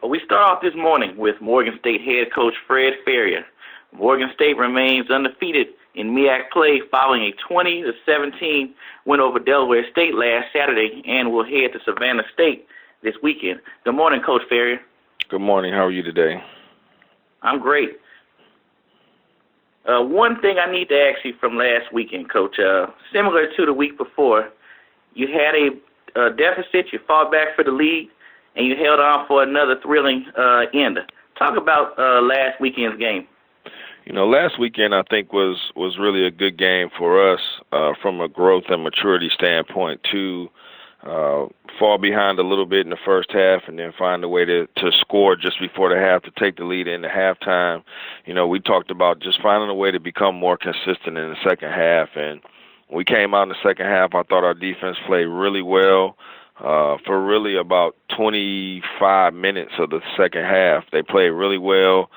We start off this morning with Morgan State head coach Fred Farrier. Morgan State remains undefeated in MEAC play following a 20-17 win over Delaware State last Saturday and will head to Savannah State this weekend. Good morning, Coach Farrier. Good morning. How are you today? I'm great. One thing I need to ask you from last weekend, Coach, similar to the week before, you had a deficit, you fought back for the lead, and you held on for another thrilling end. Talk about last weekend's game. You know, last weekend I think was really a good game for us from a growth and maturity standpoint to fall behind a little bit in the first half and then find a way to score just before the half to take the lead into halftime. You know, we talked about just finding a way to become more consistent in the second half, and when we came out in the second half, I thought our defense played really well. For really about 25 minutes of the second half, they played really well,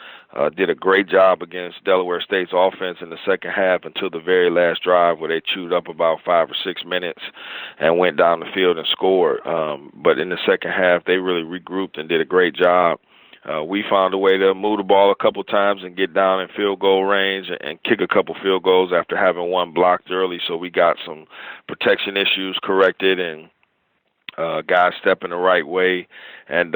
did a great job against Delaware State's offense in the second half until the very last drive where they chewed up about 5 or 6 minutes and went down the field and scored. But in the second half, they really regrouped and did a great job. We found a way to move the ball a couple times and get down in field goal range and kick a couple field goals after having one blocked early, so we got some protection issues corrected and guys stepping the right way, and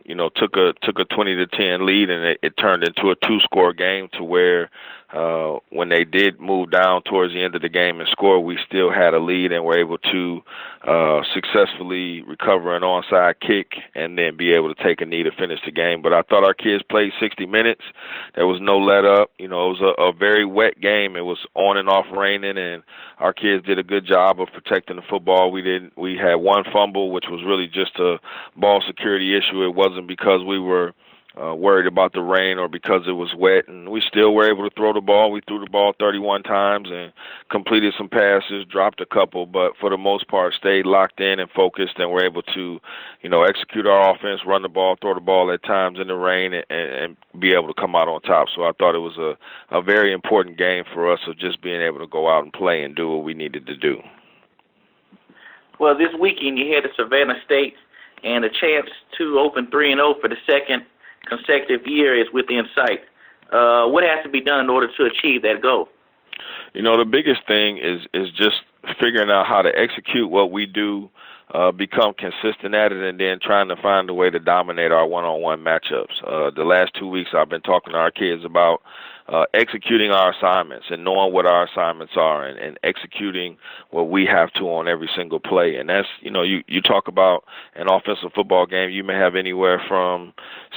you know, took a 20-10 lead, and it turned into a 2-score game to where when they did move down towards the end of the game and score, we still had a lead and were able to successfully recover an onside kick and then be able to take a knee to finish the game. But I thought our kids played 60 minutes. There was no let up. You know, it was a very wet game. It was on and off raining, and our kids did a good job of protecting the football. We had one fumble, which was really just a ball security issue. It wasn't because we were worried about the rain or because it was wet, and we still were able to throw the ball. We threw the ball 31 times and completed some passes, dropped a couple, but for the most part stayed locked in and focused and were able to, you know, execute our offense, run the ball, throw the ball at times in the rain, and be able to come out on top. So I thought it was a very important game for us of just being able to go out and play and do what we needed to do. Well, this weekend you head to Savannah State, and a chance to open 3-0 for the second consecutive year is within sight. What has to be done in order to achieve that goal? You know, the biggest thing is just figuring out how to execute what we do, become consistent at it, and then trying to find a way to dominate our one-on-one matchups. The last 2 weeks I've been talking to our kids about executing our assignments and knowing what our assignments are and executing what we have to on every single play. And that's, you know, you talk about an offensive football game, you may have anywhere from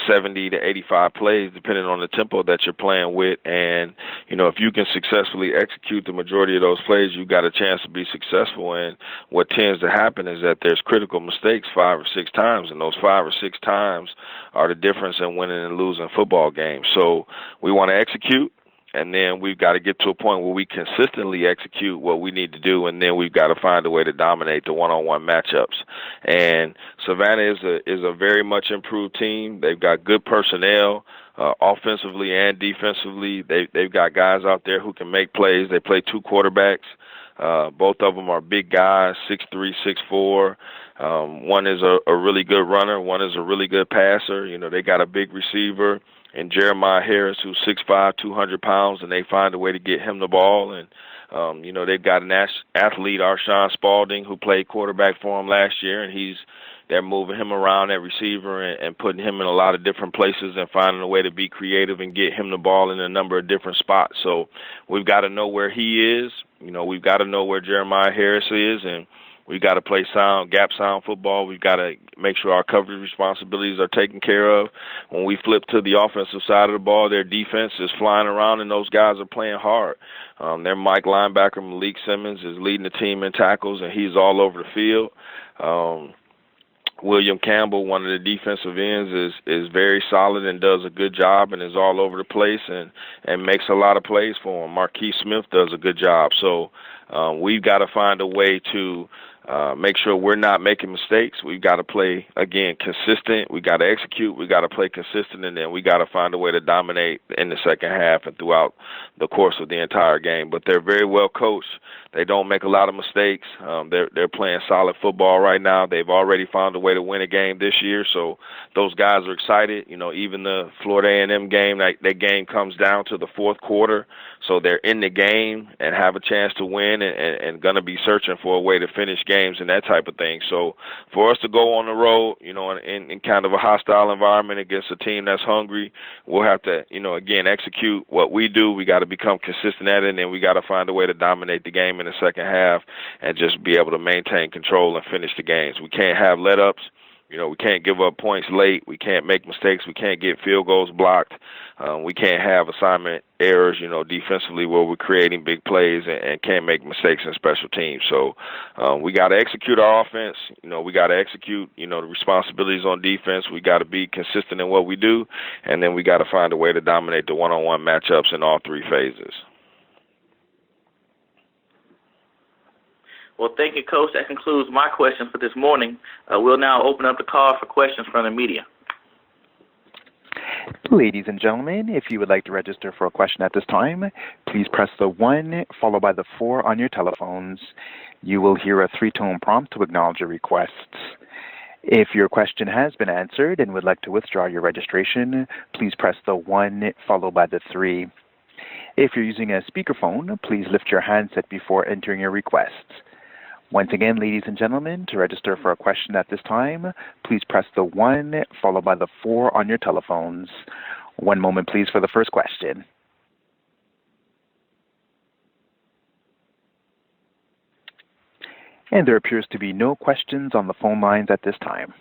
70 to 85 plays depending on the tempo that you're playing with. And, you know, if you can successfully execute the majority of those plays, you've got a chance to be successful. And what tends to happen is that there's critical mistakes 5 or 6 times, and those 5 or 6 times are the difference in winning and losing football games. So we want to execute. And then we've got to get to a point where we consistently execute what we need to do, and then we've got to find a way to dominate the one-on-one matchups. And Savannah is a very much improved team. They've got good personnel, offensively and defensively. They've got guys out there who can make plays. They play 2 quarterbacks. Both of them are big guys, 6'3", 6'4". One is a really good runner. One is a really good passer. You know, they got a big receiver and Jeremiah Harris, who's 6'5", 200 pounds, and they find a way to get him the ball. And, you know, they've got an athlete, Arshawn Spalding, who played quarterback for him last year, and they're moving him around at receiver and putting him in a lot of different places and finding a way to be creative and get him the ball in a number of different spots. So we've got to know where he is. You know, we've got to know where Jeremiah Harris is, and we've got to play gap sound football. We've got to make sure our coverage responsibilities are taken care of. When we flip to the offensive side of the ball, their defense is flying around, and those guys are playing hard. Their Mike linebacker, Malik Simmons, is leading the team in tackles, and he's all over the field. William Campbell, one of the defensive ends, is very solid and does a good job and is all over the place and makes a lot of plays for him. Marquise Smith does a good job. So we've got to find a way to make sure we're not making mistakes. We've got to play, again, consistent. We got to execute. We got to play consistent, and then we got to find a way to dominate in the second half and throughout the course of the entire game. But they're very well coached. They don't make a lot of mistakes. They're playing solid football right now. They've already found a way to win a game this year, so those guys are excited. Even the Florida A&M game, that game comes down to the fourth quarter, so they're in the game and have a chance to win and going to be searching for a way to finish games and that type of thing. So for us to go on the road, in kind of a hostile environment against a team that's hungry, we'll have to, again, execute what we do. We got to become consistent at it, and then we got to find a way to dominate the game in the second half and just be able to maintain control and finish the games. We can't have let-ups. We can't give up points late. We can't make mistakes. We can't get field goals blocked. We can't have assignment errors, defensively where we're creating big plays and can't make mistakes in special teams. So we got to execute our offense. We got to execute, the responsibilities on defense. We got to be consistent in what we do, and then we got to find a way to dominate the one-on-one matchups in all three phases. Well, thank you, Coach. That concludes my questions for this morning. We'll now open up the call for questions from the media. Ladies and gentlemen, if you would like to register for a question at this time, please press the 1 followed by the 4 on your telephones. You will hear a 3-tone prompt to acknowledge your requests. If your question has been answered and would like to withdraw your registration, please press the 1 followed by the 3. If you're using a speakerphone, please lift your handset before entering your request. Once again, ladies and gentlemen, to register for a question at this time, please press the 1 followed by the 4 on your telephones. One moment, please, for the first question. And there appears to be no questions on the phone lines at this time.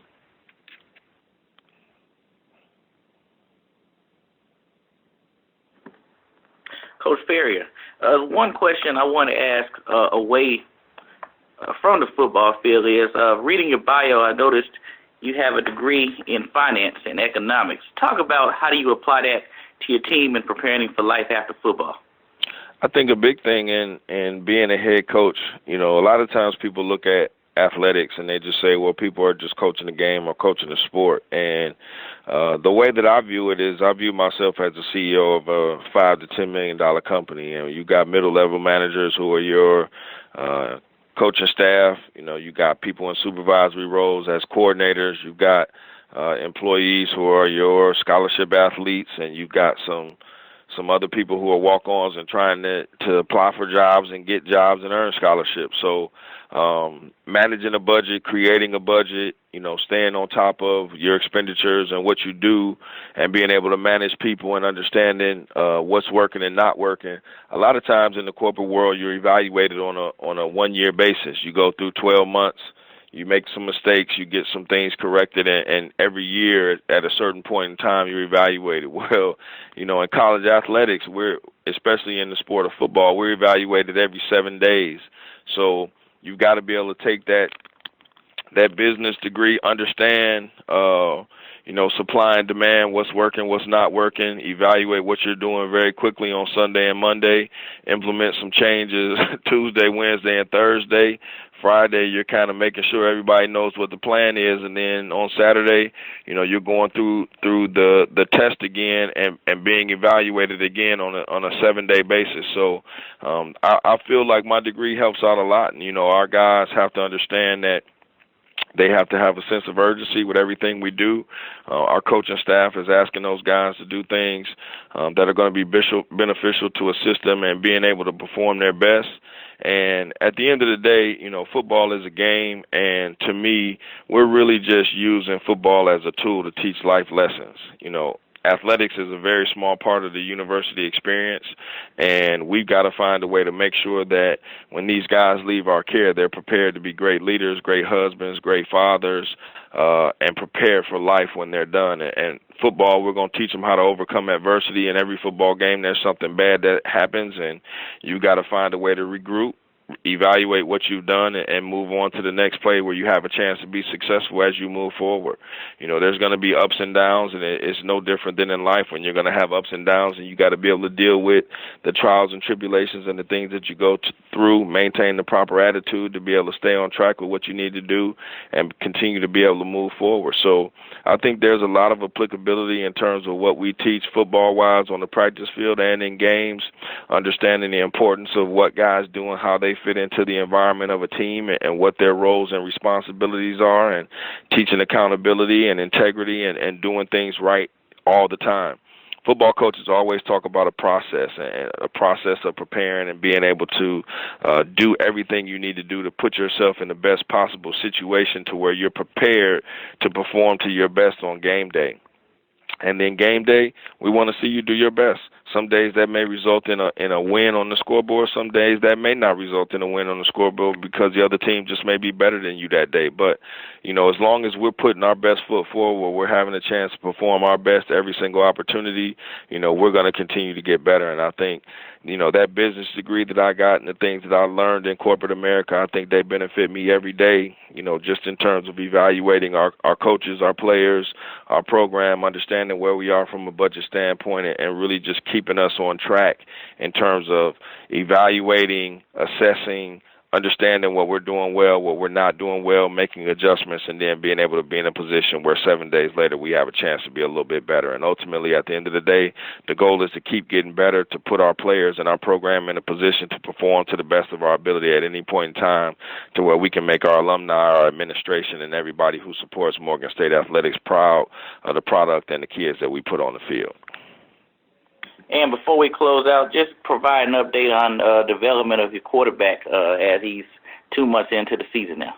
Coach Farrier, one question I want to ask away from the football field is, reading your bio, I noticed you have a degree in finance and economics. Talk about how do you apply that to your team and preparing for life after football. I think a big thing in being a head coach, a lot of times people look at athletics and they just say, well, people are just coaching the game or coaching the sport. And the way that I view it is I view myself as the CEO of a $5 to $10 million company. You got middle-level managers who are your coaching staff. You got people in supervisory roles as coordinators. You've got employees who are your scholarship athletes, and you've got some other people who are walk-ons and trying to apply for jobs and get jobs and earn scholarships. So managing a budget, creating a budget, staying on top of your expenditures and what you do, and being able to manage people and understanding what's working and not working. A lot of times in the corporate world, you're evaluated on a one-year basis. You go through 12 months. You make some mistakes, you get some things corrected, and every year at a certain point in time, you're evaluated. Well, in college athletics, especially in the sport of football, we're evaluated every 7 days. So you've got to be able to take that business degree, understand, supply and demand, what's working, what's not working, evaluate what you're doing very quickly on Sunday and Monday, implement some changes Tuesday, Wednesday, and Thursday. Friday, you're kind of making sure everybody knows what the plan is, and then on Saturday, you're going through the test again and being evaluated again on a 7-day basis. So I feel like my degree helps out a lot, and our guys have to understand that they have to have a sense of urgency with everything we do. Our coaching staff is asking those guys to do things that are going to be beneficial to assist them in being able to perform their best. And at the end of the day, football is a game, and to me, we're really just using football as a tool to teach life lessons. Athletics is a very small part of the university experience, and we've got to find a way to make sure that when these guys leave our care, they're prepared to be great leaders, great husbands, great fathers, and prepared for life when they're done. And football, we're going to teach them how to overcome adversity. In every football game, there's something bad that happens, and you've got to find a way to regroup, evaluate what you've done and move on to the next play where you have a chance to be successful as you move forward. There's going to be ups and downs, and it's no different than in life when you're going to have ups and downs, and you got to be able to deal with the trials and tribulations and the things that you go through, maintain the proper attitude to be able to stay on track with what you need to do and continue to be able to move forward. So I think there's a lot of applicability in terms of what we teach football-wise on the practice field and in games, understanding the importance of what guys do and how they fit into the environment of a team and what their roles and responsibilities are, and teaching accountability and integrity and doing things right all the time. Football coaches always talk about a process of preparing and being able to do everything you need to do to put yourself in the best possible situation to where you're prepared to perform to your best on game day. And then game day, we want to see you do your best. Some days that may result in a win on the scoreboard. Some days that may not result in a win on the scoreboard because the other team just may be better than you that day. But, as long as we're putting our best foot forward, we're having a chance to perform our best every single opportunity, we're going to continue to get better. And I think, that business degree that I got and the things that I learned in corporate America, I think they benefit me every day, just in terms of evaluating our coaches, our players, our program, understanding where we are from a budget standpoint, and really just keeping us on track in terms of evaluating, assessing, understanding what we're doing well, what we're not doing well, making adjustments, and then being able to be in a position where 7 days later we have a chance to be a little bit better. And ultimately, at the end of the day, the goal is to keep getting better, to put our players and our program in a position to perform to the best of our ability at any point in time, to where we can make our alumni, our administration, and everybody who supports Morgan State Athletics proud of the product and the kids that we put on the field. And before we close out, just provide an update on development of your quarterback as he's 2 months into the season now.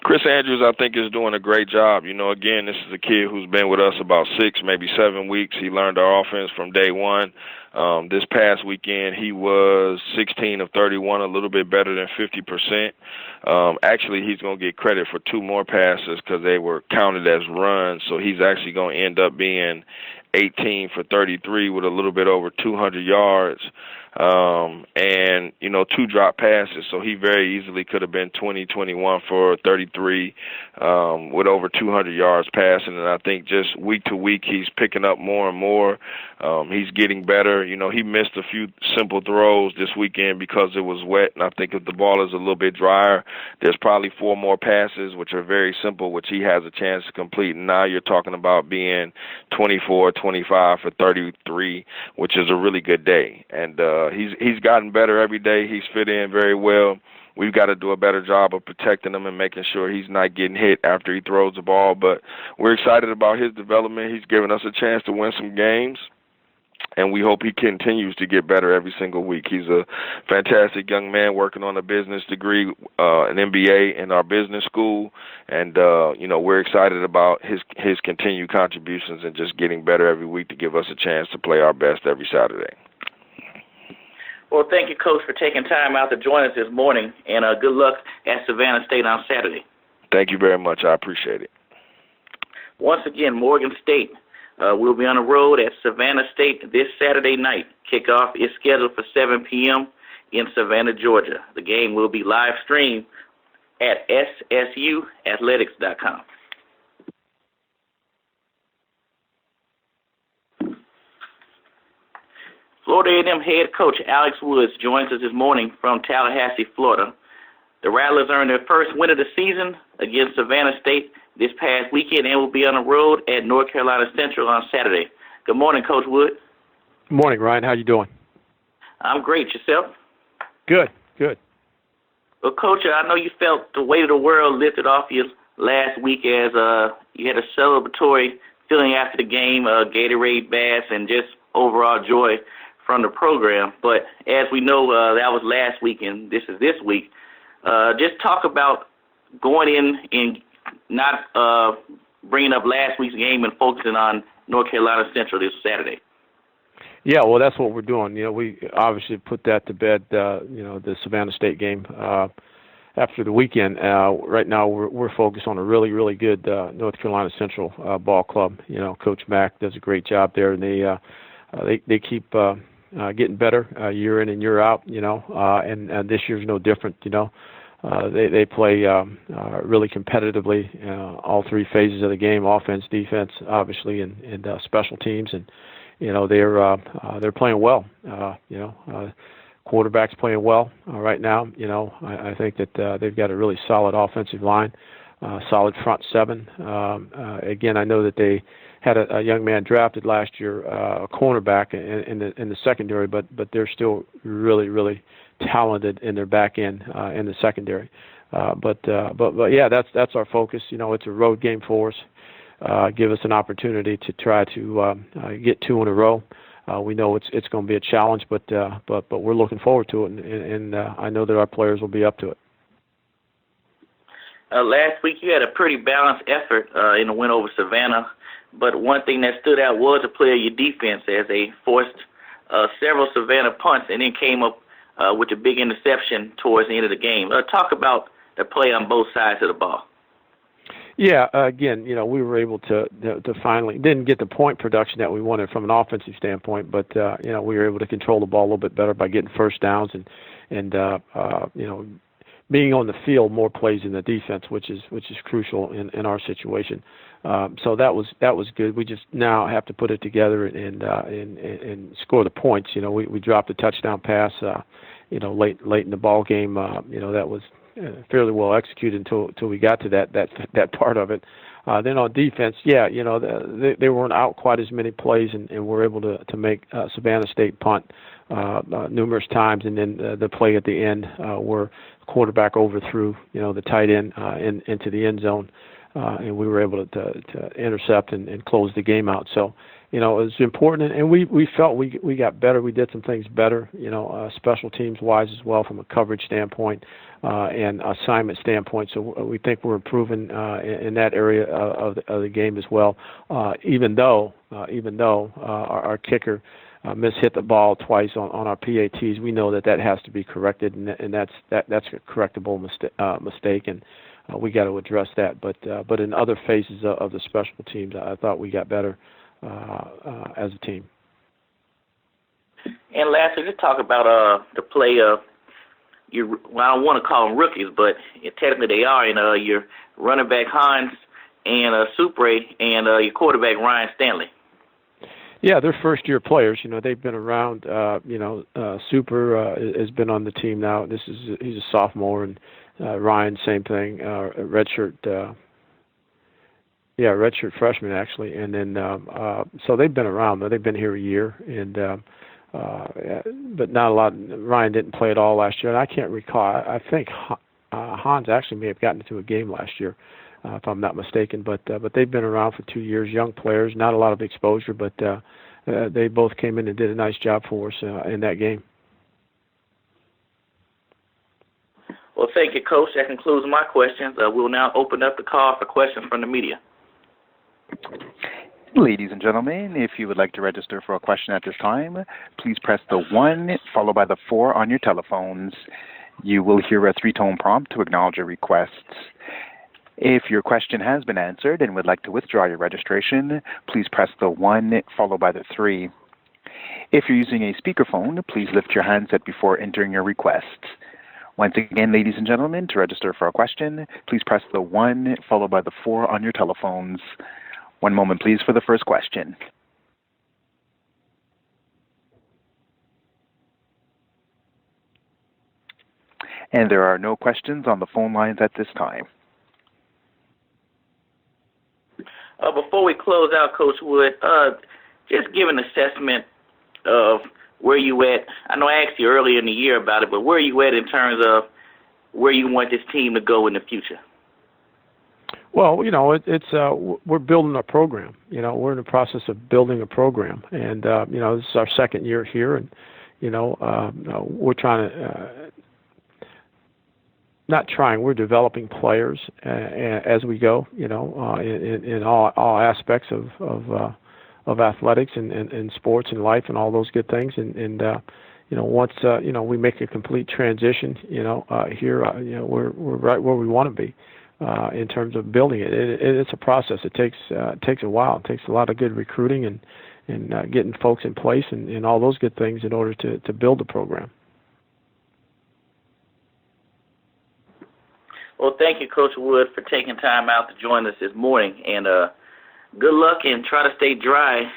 Chris Andrews, I think, is doing a great job. Again, this is a kid who's been with us about 6, maybe 7 weeks. He learned our offense from day one. This past weekend, he was 16 of 31, a little bit better than 50%. Actually, he's going to get credit for 2 more passes because they were counted as runs, so he's actually going to end up being 18 for 33 with a little bit over 200 yards. And 2 drop passes, so he very easily could have been 20-21 for 33 with over 200 yards passing. And I think just week to week he's picking up more and more. He's getting better. He missed a few simple throws this weekend because it was wet, and I think if the ball is a little bit drier, there's probably 4 more passes, which are very simple, which he has a chance to complete. And now you're talking about being 24, 25 for 33, which is a really good day. And he's gotten better every day. He's fit in very well. We've got to do a better job of protecting him and making sure he's not getting hit after he throws the ball. But we're excited about his development. He's given us a chance to win some games, and we hope he continues to get better every single week. He's a fantastic young man working on a business degree, an MBA in our business school, and we're excited about his continued contributions and just getting better every week to give us a chance to play our best every Saturday. Well, thank you, Coach, for taking time out to join us this morning, and good luck at Savannah State on Saturday. Thank you very much. I appreciate it. Once again, Morgan State will be on the road at Savannah State this Saturday night. Kickoff is scheduled for 7 p.m. in Savannah, Georgia. The game will be live streamed at ssuathletics.com. Florida A&M head coach Alex Woods joins us this morning from Tallahassee, Florida. The Rattlers earned their first win of the season against Savannah State this past weekend and will be on the road at North Carolina Central on Saturday. Good morning, Coach Wood. Good morning, Ryan. How you doing? I'm great. Yourself? Good. Well, Coach, I know you felt the weight of the world lifted off you last week as you had a celebratory feeling after the game, Gatorade baths, and just overall joy from the program. But as we know, that was last week and this is this week. Just talk about going in and not bringing up last week's game and focusing on North Carolina Central this Saturday. Yeah, well, that's what we're doing. We obviously put that to bed, the Savannah State game after the weekend. Right now we're focused on a really, really good North Carolina Central ball club. Coach Mack does a great job there, and they keep getting better year in and year out, and this year's no different, They play really competitively all three phases of the game: offense, defense, obviously, and special teams. And they're playing well. Quarterback's playing well right now. I think that they've got a really solid offensive line, solid front seven. Again, I know that they had a young man drafted last year, a cornerback in the secondary, but they're still really, really talented in their back end in the secondary. But yeah, that's our focus. It's a road game for us. Give us an opportunity to try to get two in a row. We know it's going to be a challenge, but we're looking forward to it, and I know that our players will be up to it. Last week you had a pretty balanced effort in the win over Savannah, but one thing that stood out was a play of your defense as they forced several Savannah punts and then came up with a big interception towards the end of the game. Talk about the play on both sides of the ball. Yeah, again, we were able to finally didn't get the point production that we wanted from an offensive standpoint, but we were able to control the ball a little bit better by getting first downs and being on the field more plays in the defense, which is crucial in our situation. So that was good. We just now have to put it together and score the points. We dropped a touchdown pass, late in the ball game. That was fairly well executed until we got to that part of it. Then on defense, they weren't out quite as many plays, and we're able to make Savannah State punt numerous times, and then the play at the end where the quarterback overthrew the tight end into the end zone, and we were able to intercept and close the game out. So it was important, and we felt we got better. We did some things better, special teams wise as well from a coverage standpoint and assignment standpoint. So we think we're improving in that area of the game as well. Even though our kicker hit the ball twice on our PATs, we know that has to be corrected, and that's a correctable mistake, and we got to address that. But in other phases of the special teams, I thought we got better as a team. And lastly, just talk about the play of I don't want to call them rookies, but technically they are. Your running back Hans and Supre and your quarterback Ryan Stanley. Yeah, they're first-year players. They've been around. Super has been on the team now. He's a sophomore, and Ryan, same thing, redshirt freshman actually. And then so they've been around. They've been here a year, and but not a lot. Ryan didn't play at all last year, and I can't recall. I think Hans actually may have gotten into a game last year, if I'm not mistaken. But they've been around for 2 years. Young players, not a lot of exposure, but they both came in and did a nice job for us in that game. Well, thank you, Coach. That concludes my questions. We'll now open up the call for questions from the media. Ladies and gentlemen, if you would like to register for a question at this time, please press the 1 followed by the 4 on your telephones. You will hear a 3-tone prompt to acknowledge your request. If your question has been answered and would like to withdraw your registration, please press the 1 followed by the 3. If you're using a speakerphone, please lift your handset before entering your request. Once again, ladies and gentlemen, to register for a question, please press the 1 followed by the 4 on your telephones. One moment, please, for the first question. And there are no questions on the phone lines at this time. Before we close out, Coach Wood, just give an assessment of where you at. I know I asked you earlier in the year about it, but where are you at in terms of where you want this team to go in the future? Well, it's we're building a program. We're in the process of building a program, and this is our second year here, and we're trying to we're developing players as we go. In all aspects of athletics and sports and life and all those good things, and once we make a complete transition, here, we're right where we want to be. In terms of building it. It's a process. It takes a while. It takes a lot of good recruiting getting folks in place and all those good things in order to build the program. Well, thank you, Coach Wood, for taking time out to join us this morning, and good luck and try to stay dry.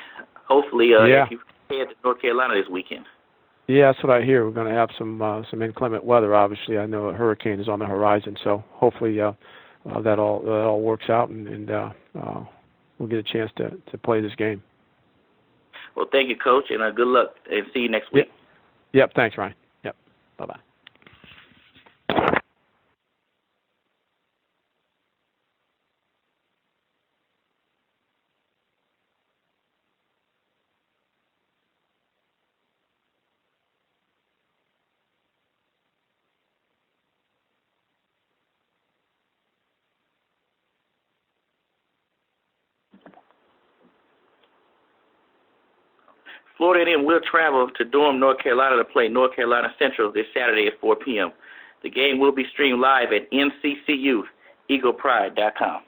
Hopefully, if you head to North Carolina this weekend. Yeah, that's what I hear. We're going to have some inclement weather. Obviously, I know a hurricane is on the horizon, so hopefully that all works out, and we'll get a chance to play this game. Well, thank you, Coach, and good luck, and see you next week. Yep. Thanks, Ryan. Yep. Bye-bye. Florida A&M will travel to Durham, North Carolina to play North Carolina Central this Saturday at 4 p.m. The game will be streamed live at nccueaglepride.com.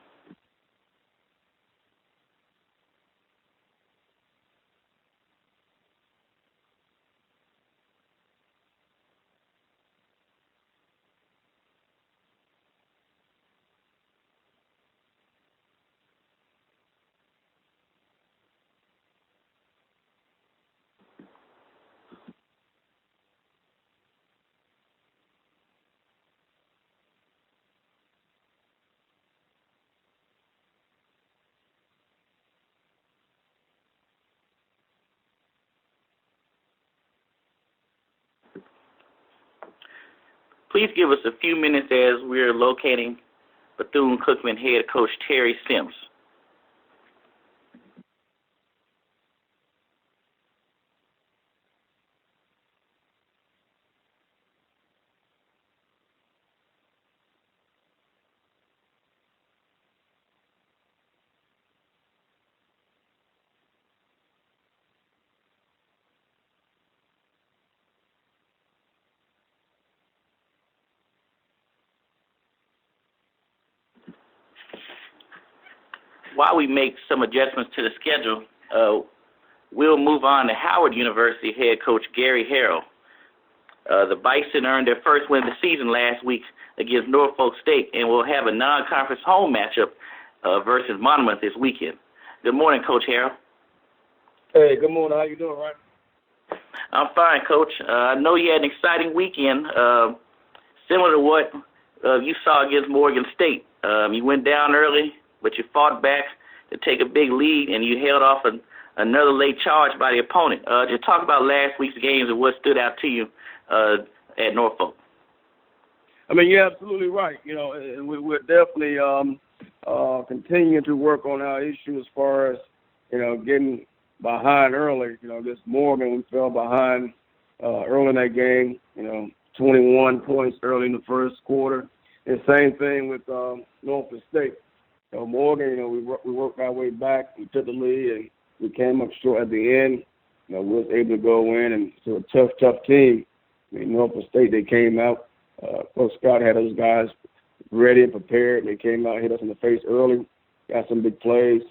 Please give us a few minutes as we're locating Bethune-Cookman head coach Terry Sims. While we make some adjustments to the schedule, we'll move on to Howard University head coach Gary Harrell. The Bison earned their first win of the season last week against Norfolk State and will have a non-conference home matchup versus Monmouth this weekend. Good morning, Coach Harrell. Hey, good morning. How you doing, Ryan? I'm fine, Coach. I know you had an exciting weekend, similar to what you saw against Morgan State. You went down early, but you fought back to take a big lead, and you held off another late charge by the opponent. Just talk about last week's games and what stood out to you at Norfolk. I mean, you're absolutely right. You know, and we're definitely continuing to work on our issue as far as, you know, getting behind early. You know, against Morgan, we fell behind early in that game, 21 points early in the first quarter. And same thing with Norfolk State. Morgan, we worked our way back. We took the lead, and we came up short at the end. We was able to go in, and it's a tough team. I mean, Norfolk State, they came out. Coach Scott had those guys ready and prepared. They came out, hit us in the face early, got some big plays.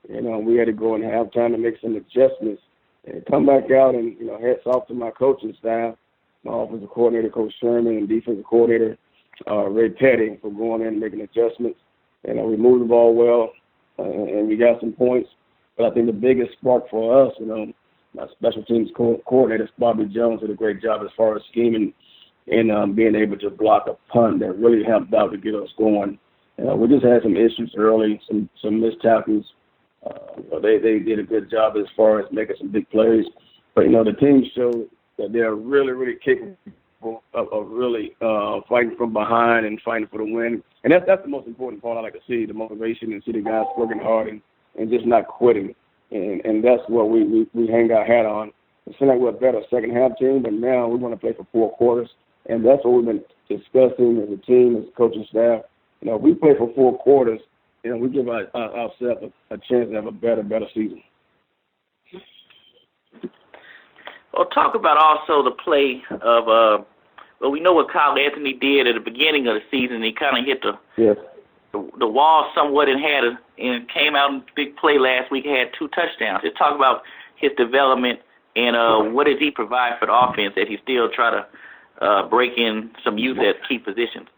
We had to go in halftime to make some adjustments and come back out and, hats off to my coaching staff, my offensive coordinator, Coach Sherman, and defensive coordinator, Ray Petty, for going in and making adjustments. We moved the ball well, and we got some points. But I think the biggest spark for us, my special teams coordinator, Bobby Jones, did a great job as far as scheming and being able to block a punt that really helped out to get us going. We just had some issues early, some missed tackles. They did a good job as far as making some big plays. But, the team showed that they're really, really capable of really fighting from behind and fighting for the win. And that's the most important part I like to see, the motivation, and see the guys working hard and just not quitting. And that's what we hang our hat on. It seems like we're a better second-half team, but now we want to play for 4 quarters. And that's what we've been discussing as a team, as a coaching staff. If we play for 4 quarters, we give ourselves a chance to have a better season. Well, talk about also the play of we know what Kyle Anthony did at the beginning of the season. He kind of hit the wall somewhat and came out in big play last week. Had 2 touchdowns. Just talk about his development, and what does he provide for the offense that he still try to break in some youth at key positions?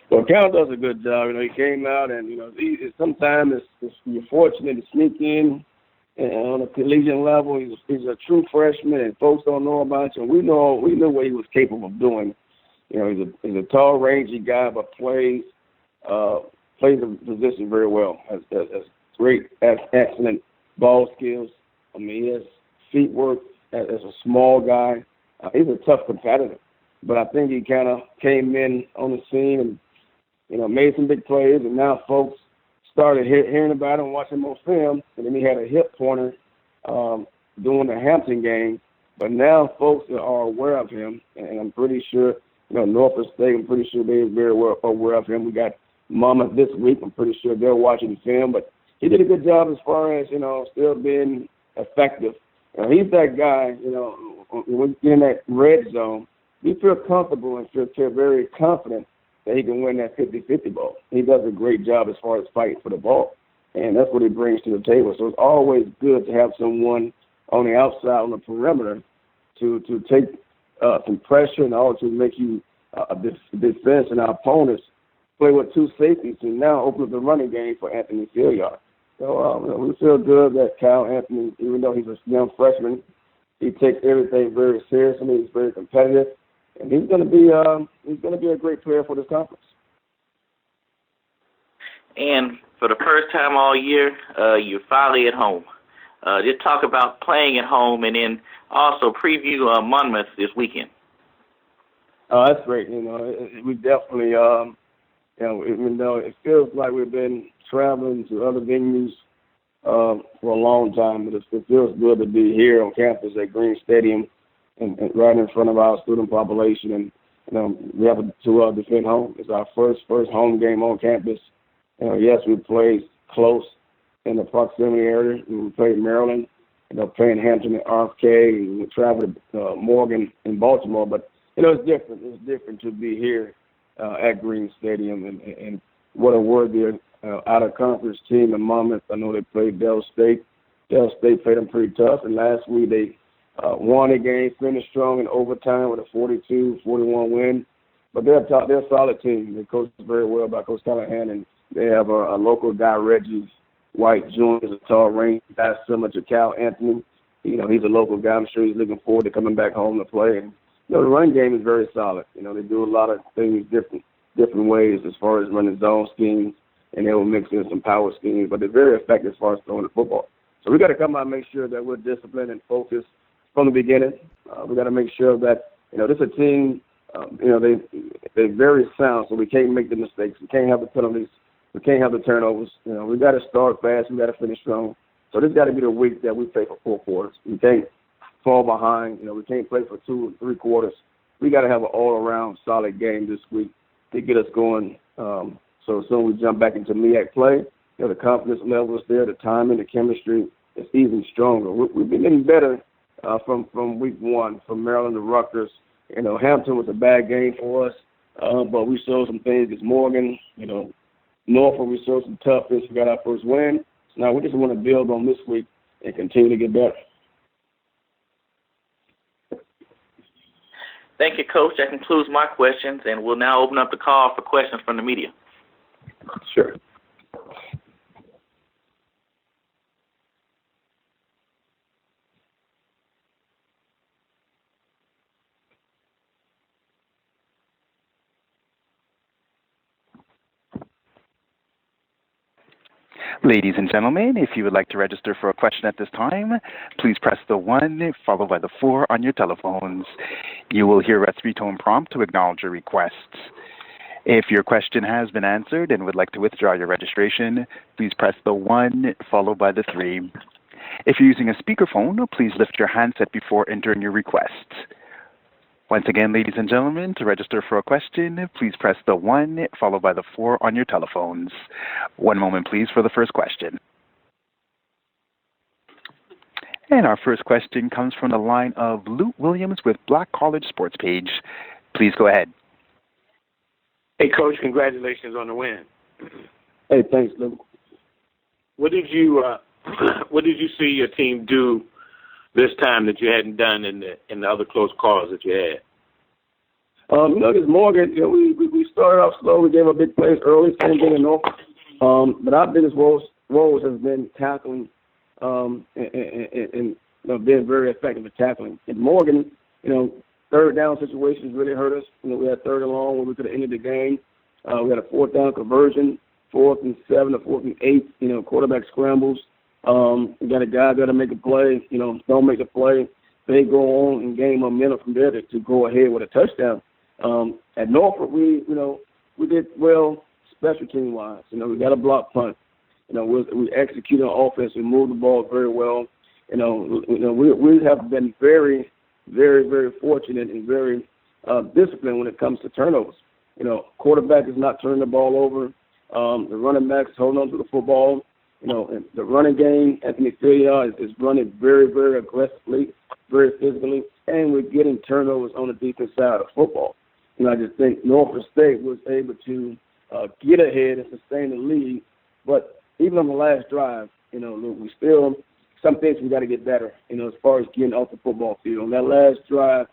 Well, Cal does a good job. He came out and, sometimes you're fortunate to sneak in on a collegiate level. He's a true freshman, and folks don't know about him. We know what he was capable of doing. He's a tall, rangy guy, but plays the position very well. Has great, excellent ball skills. He has feet work as a small guy. He's a tough competitor, but I think he kind of came in on the scene and, made some big plays, and now folks started hearing about him, watching him on film, and then he had a hip pointer during the Hampton game. But now folks are aware of him, and I'm pretty sure, Norfolk State, I'm pretty sure they're very well aware of him. We got Monmouth this week. I'm pretty sure they're watching the film, but he did a good job as far as, still being effective. He's that guy, when you're in that red zone, you feel comfortable and feel very confident that he can win that 50-50 ball. He does a great job as far as fighting for the ball, and that's what he brings to the table. So it's always good to have someone on the outside, on the perimeter, to take some pressure and also make you defense and our opponents play with two safeties and now open up the running game for Anthony Filliard. So we feel good that Kyle Anthony, even though he's a young freshman, he takes everything very seriously. He's very competitive, and he's going to be a great player for this conference. And for the first time all year, you're finally at home. Just talk about playing at home, and then also preview Monmouth this weekend. Oh, that's great. We definitely, even though it feels like we've been traveling to other venues for a long time, but it feels good to be here on campus at Green Stadium and right in front of our student population. And we have to defend home. It's our first home game on campus. Yes, we played close in the proximity area. We played Maryland, playing Hampton and RFK, and we traveled to Morgan and Baltimore. But it's different. It's different to be here at Green Stadium, and what a worthy out-of-conference team in Monmouth. I know they played Del State. Del State played them pretty tough, and last week they won a game, finished strong in overtime with a 42-41 win. But they're a solid team. They're coached very well by Coach Callahan, and they have a local guy, Reggie White Jr., is a tall range guy similar to Cal Anthony. He's a local guy. I'm sure he's looking forward to coming back home to play. And, the run game is very solid. They do a lot of things different ways as far as running zone schemes, and they will mix in some power schemes, but they're very effective as far as throwing the football. So we got to come out and make sure that we're disciplined and focused from the beginning. We got to make sure that, this is a team, they're very sound, so we can't make the mistakes. We can't have the penalties. We can't have the turnovers. We got to start fast. We got to finish strong. So this got to be the week that we play for 4 quarters. We can't fall behind. We can't play for 2 or 3 quarters. We got to have an all-around solid game this week to get us going. So as soon as we jump back into MEAC play, the confidence level is there, the timing, the chemistry is even stronger. We've been getting better from week 1, from Maryland to Rutgers. Hampton was a bad game for us, but we showed some things against Morgan. Norfolk, we showed some toughness. We got our first win. So now we just want to build on this week and continue to get better. Thank you, Coach. That concludes my questions, and we'll now open up the call for questions from the media. Sure. Ladies and gentlemen, if you would like to register for a question at this time, please press the 1 followed by the 4 on your telephones. You will hear a 3-tone prompt to acknowledge your request. If your question has been answered and would like to withdraw your registration, please press the 1 followed by the 3. If you're using a speakerphone, please lift your handset before entering your request. Once again, ladies and gentlemen, to register for a question, please press the 1 followed by the 4 on your telephones. One moment, please, for the first question. And our first question comes from the line of Luke Williams with Black College Sports Page. Please go ahead. Hey, Coach, congratulations on the win. Hey, thanks, Luke. What did you what did you see your team do this time that you hadn't done in the other close calls that you had? This Morgan, we started off slow. We gave up big plays early, same thing in Norfolk. But our biggest roles has been tackling and being very effective at tackling. In Morgan, third down situations really hurt us. We had third and long where we could have ended the game. We had a fourth down conversion, 4th and 7 or 4th and 8, quarterback scrambles. We got a guy got to make a play, don't make the play. They go on and gain momentum from there to go ahead with a touchdown. At Norfolk, we did well special team wise. We got a block punt. We executed on offense. We moved the ball very well. We have been very, very, very fortunate and very disciplined when it comes to turnovers. Quarterback is not turning the ball over. The running backs holding on to the football. And the running game, Anthony Farrier is running very, very aggressively, very physically, and we're getting turnovers on the defense side of football. I just think Norfolk State was able to get ahead and sustain the lead. But even on the last drive, we still some things we got to get better. As far as getting off the football field. On that last drive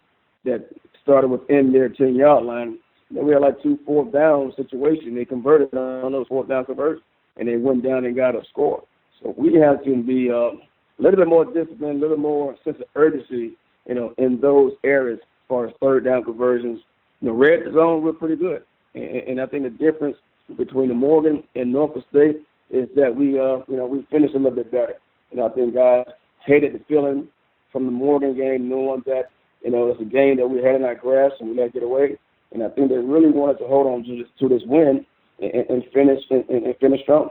that started within their 10-yard line, we had like 2 4th down situations. They converted on those 4th down conversions, and they went down and got a score. So we have to be a little bit more disciplined, a little more sense of urgency, in those areas as far as third down conversions. Red zone, we're pretty good. And I think the difference between the Morgan and Norfolk State is that we finished a little bit better. I think guys hated the feeling from the Morgan game, knowing that, it's a game that we had in our grasp and we let it get away. And I think they really wanted to hold on to this win and finish strong.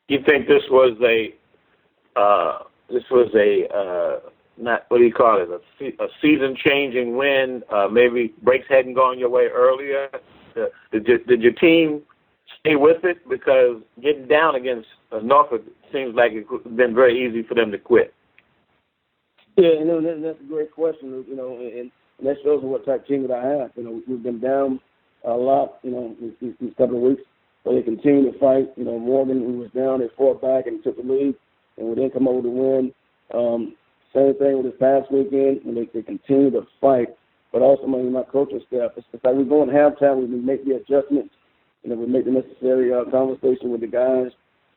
You think this was not, what do you call it, a season-changing win? Maybe breaks hadn't gone your way earlier. Did your team stay with it? Because getting down against Norfolk seems like it would have been very easy for them to quit. Yeah, that's a great question, and that shows what type of team that I have. We've been down a lot, these couple of weeks, but they continue to fight. Morgan, who was down, they fought back and took the lead, and we didn't come over to win. Same thing with this past weekend, and they continue to fight. But also, my coaching staff, it's like we go in halftime, we make the adjustments, we make the necessary conversation with the guys,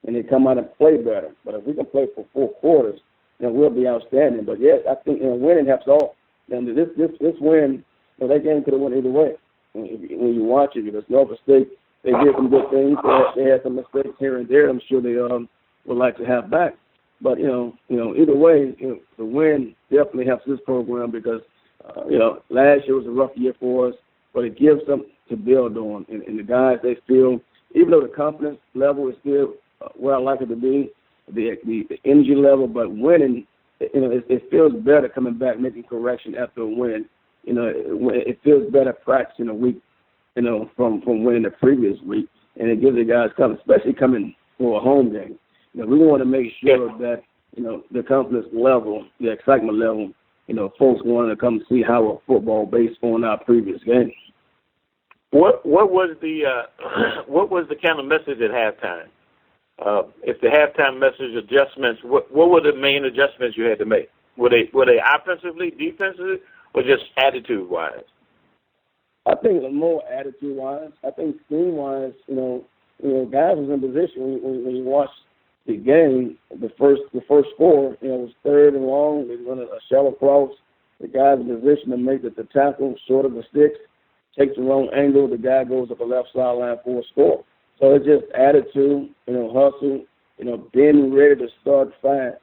and they come out and play better. But if we can play for 4 quarters, then we'll be outstanding. But yeah, I think winning helps all. And this win, that game could have went either way. When you watch it, because Norfolk State, they did some good things. They had some mistakes here and there. I'm sure they would like to have back. But either way, the win definitely helps this program because last year was a rough year for us, but it gives them to build on. And the guys, they feel, even though the confidence level is still where I like it to be, the energy level, but winning, it feels better coming back, making correction after a win. It feels better practicing a week, from winning the previous week, and it gives the guys confidence, especially coming for a home game. We want to make sure that the confidence level, the excitement level, folks want to come see how a football based on our previous game. What was the kind of message at halftime? If the halftime message adjustments, what were the main adjustments you had to make? Were they offensively, defensively, or just attitude-wise? I think it was more attitude-wise. I think scheme-wise, guys was in position when you watch the game. The first score, was third and long. They run a shallow cross. The guy's in position to make the tackle short of the sticks, takes the wrong angle. The guy goes up the left sideline for a score. So it's just attitude, hustle, being ready to start fast.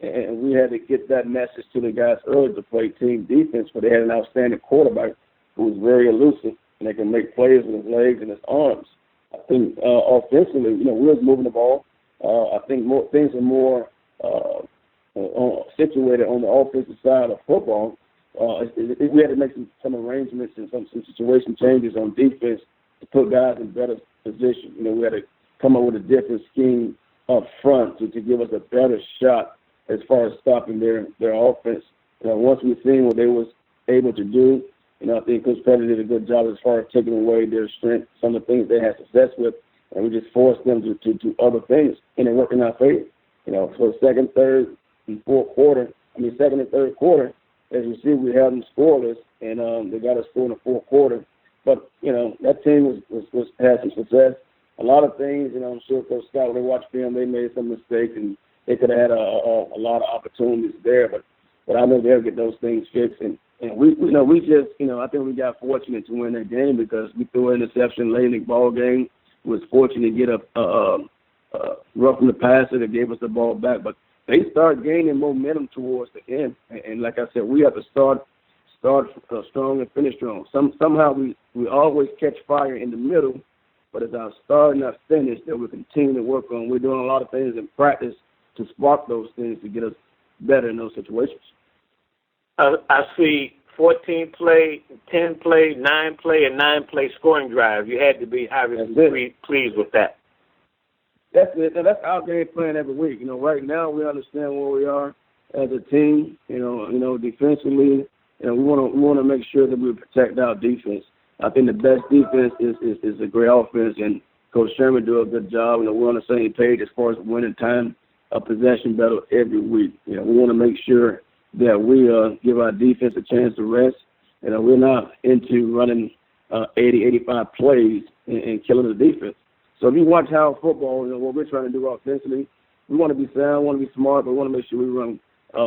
And we had to get that message to the guys early to play team defense, but they had an outstanding quarterback who was very elusive and they can make plays with his legs and his arms. I think offensively, we was moving the ball. I think things are more situated on the offensive side of football. We had to make some arrangements and some situation changes on defense to put guys in better position. We had to come up with a different scheme up front to give us a better shot as far as stopping their offense. Once we've seen what they was able to do, I think Coach Petty did a good job as far as taking away their strength, some of the things they had success with, and we just forced them to do other things, and it worked in our favor. For the second, third, and fourth quarter, second and third quarter, as you see, we held them scoreless, and they got a score in the fourth quarter. But, that team was had some success. A lot of things, I'm sure Coach Scott, when they watched film, they made some mistakes, and they could have had a lot of opportunities there. But I know they'll get those things fixed. And we just, I think we got fortunate to win that game because we threw an interception late in the ball game. We was fortunate to get a roughing the passer that gave us the ball back. But they start gaining momentum towards the end. And like I said, we have to start strong and finish strong. Somehow we always catch fire in the middle, but it's our start and our finish that we continue to work on. We're doing a lot of things in practice to spark those things to get us better in those situations. I see 14 play, 10 play, 9 play, and 9 play scoring drive. You had to be obviously pleased with that. That's it. That's our game plan every week. Right now we understand where we are as a team. Defensively, we want to make sure that we protect our defense. I think the best defense is a great offense, and Coach Sherman do a good job. We're on the same page as far as winning time of possession battle every week. We want to make sure that we give our defense a chance to rest. We're not into running 80, 85 plays and killing the defense. So if you watch how football, what we're trying to do offensively, we want to be sound, want to be smart, but we want to make sure we run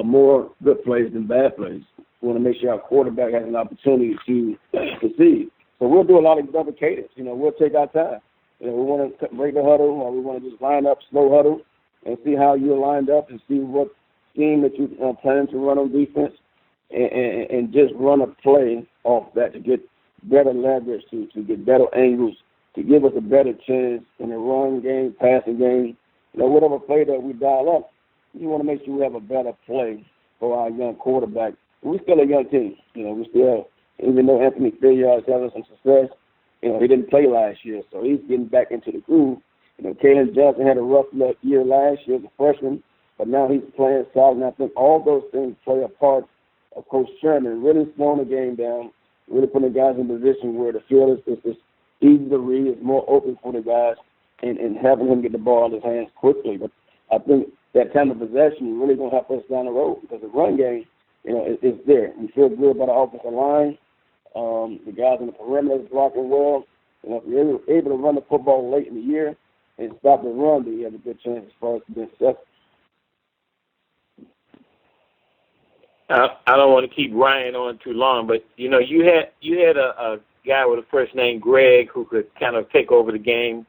more good plays than bad plays. We want to make sure our quarterback has an opportunity to succeed. So we'll do a lot of double cadence. We'll take our time. We want to break the huddle, or we want to just line up, slow huddle, and see how you're lined up and see what scheme that you plan to run on defense, and just run a play off that to get better leverage, to get better angles, to give us a better chance in the run game, passing game. Whatever play that we dial up, we want to make sure we have a better play for our young quarterback. We're still a young team. We still, even though Anthony Farrier is having some success, he didn't play last year, so he's getting back into the groove. Kalen Johnson had a rough year last year as a freshman, but now he's playing solid, and I think all those things play a part of Coach Sherman really slowing the game down, really putting the guys in a position where the field is easy to read, it's more open for the guys, and having him get the ball in his hands quickly. But I think that time of possession really going to help us down the road because the run game, is there. We feel good about the offensive line. The guys in the perimeter is blocking well. If you're able to run the football late in the year and stop the run, then you have a good chance as far as being successful. I don't want to keep Ryan on too long, but you had a guy with a first name Greg who could kind of take over the game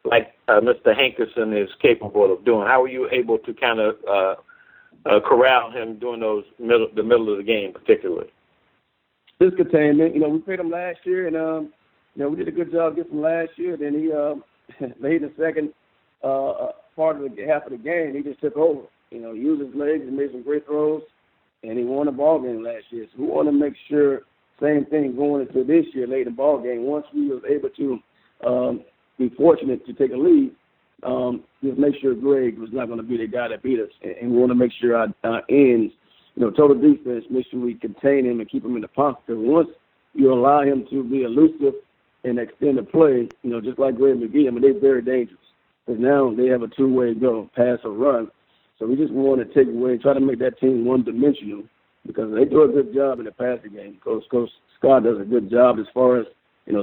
like Mr. Hankerson is capable of doing. How were you able to kind of corral him during the middle of the game, particularly? This containment. We played him last year, and we did a good job getting him last year. Then he late in the second part of the half of the game, he just took over. Used his legs and made some great throws, and he won the ball game last year. So we want to make sure same thing going into this year late in the ball game. Once we was able to be fortunate to take a lead, just make sure Greg was not going to be the guy that beat us, and we want to make sure our ends, total defense, make sure we contain him and keep him in the pocket. Because once you allow him to be elusive and extend the play, just like Greg McGee, they're very dangerous. Because now they have a two-way go, pass or run. So we just want to take away, try to make that team one-dimensional because they do a good job in the passing game. Coach Scott does a good job as far as,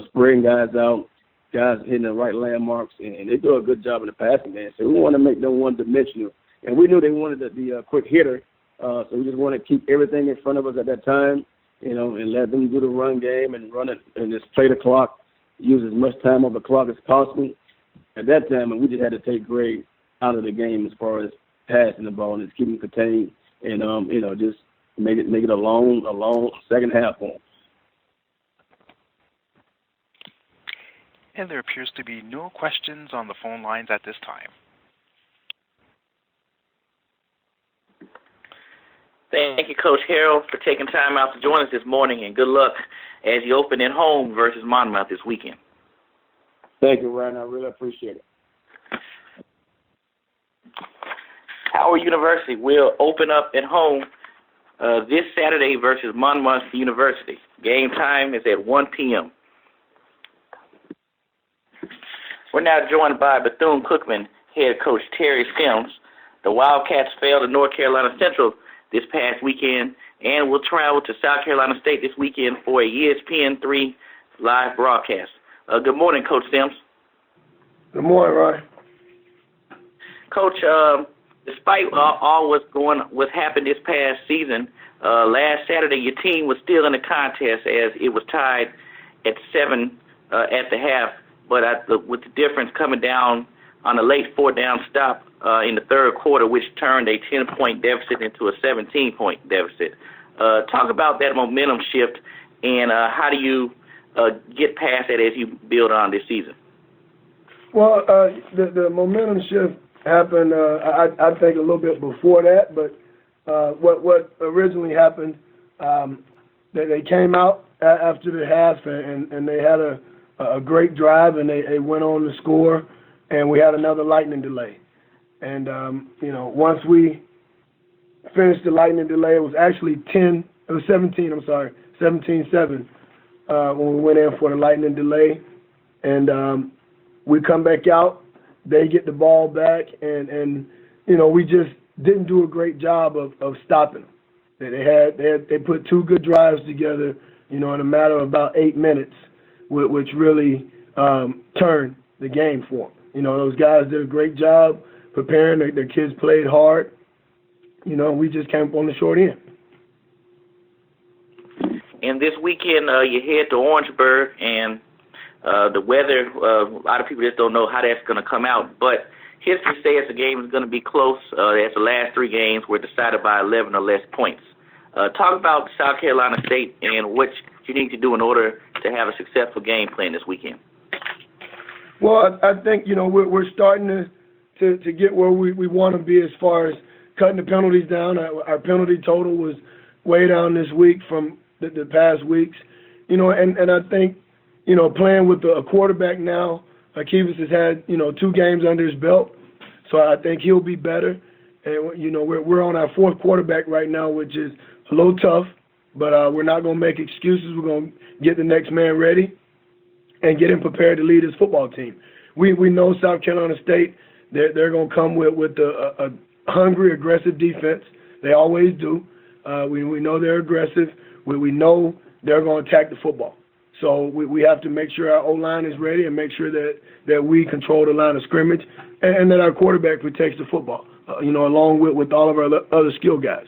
spraying guys out, guys hitting the right landmarks, and they do a good job in the passing game. So we want to make them one-dimensional. And we knew they wanted to be a quick hitter, so we just want to keep everything in front of us at that time, and let them do the run game and run it and just play the clock, use as much time on the clock as possible. At that time, and we just had to take Greg out of the game as far as passing the ball and just keep him contained and, just make it a long second half for him. And there appears to be no questions on the phone lines at this time. Thank you, Coach Harrell, for taking time out to join us this morning, and good luck as you open at home versus Monmouth this weekend. Thank you, Ryan. I really appreciate it. Howard University will open up at home this Saturday versus Monmouth University. Game time is at 1 p.m. We're now joined by Bethune-Cookman head coach Terry Sims. The Wildcats fell to North Carolina Central this past weekend and will travel to South Carolina State this weekend for a ESPN3 live broadcast. Good morning, Coach Sims. Good morning, Ryan. Coach, despite all what's happened this past season, last Saturday your team was still in the contest as it was tied at 7 at the half, but with the difference coming down on a late 4-down stop in the third quarter, which turned a 10-point deficit into a 17-point deficit. Talk about that momentum shift and how do you get past that as you build on this season? Well, the momentum shift happened, I think, a little bit before that, but what originally happened, they came out after the half and they had a great drive and they went on to score, and we had another lightning delay. And, once we finished the lightning delay, it was actually 17-7 when we went in for the lightning delay. And we come back out, they get the ball back, and we just didn't do a great job of stopping them. They put two good drives together, in a matter of about 8 minutes, which really turned the game for them. Those guys did a great job preparing. Their kids played hard. We just came up on the short end. And this weekend, you head to Orangeburg, and the weather, a lot of people just don't know how that's going to come out. But history says the game is going to be close, as the last 3 games were decided by 11 or less points. Talk about South Carolina State and what you need to do in order to have a successful game plan this weekend. Well, I think, we're starting to get where we want to be as far as cutting the penalties down. Our penalty total was way down this week from the past weeks. And I think, playing with a quarterback now, Akivas has had, 2 games under his belt, so I think he'll be better. And, we're on our 4th quarterback right now, which is a little tough, but we're not going to make excuses. We're going to get the next man ready and get him prepared to lead his football team. We know South Carolina State, they're going to come with a hungry, aggressive defense. They always do. We know they're aggressive. We know they're going to attack the football. So we have to make sure our O-line is ready and make sure that we control the line of scrimmage and that our quarterback protects the football, along with all of our other skill guys.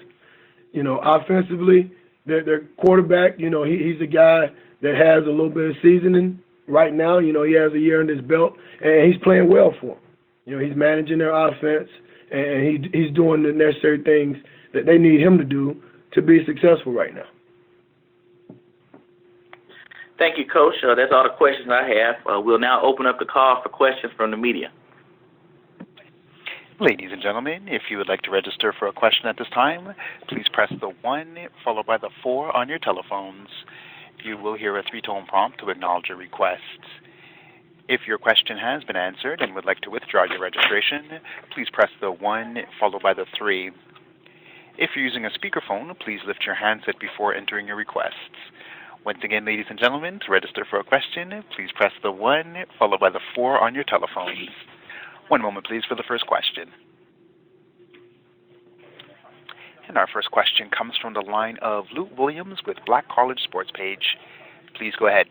Offensively, their quarterback, he's a guy that has a little bit of seasoning right now. He has a year under his belt, and he's playing well for them. He's managing their offense, and he's doing the necessary things that they need him to do to be successful right now. Thank you, Coach. That's all the questions I have. We'll now open up the call for questions from the media. Ladies and gentlemen, if you would like to register for a question at this time, please press the 1 followed by the 4 on your telephones. You will hear a 3-tone prompt to acknowledge your request. If your question has been answered and would like to withdraw your registration, please press the 1 followed by the 3. If you're using a speakerphone, please lift your handset before entering your requests. Once again, ladies and gentlemen, to register for a question, please press the 1 followed by the 4 on your telephones. One moment, please, for the first question. And our first question comes from the line of Luke Williams with Black College Sports Page. Please go ahead.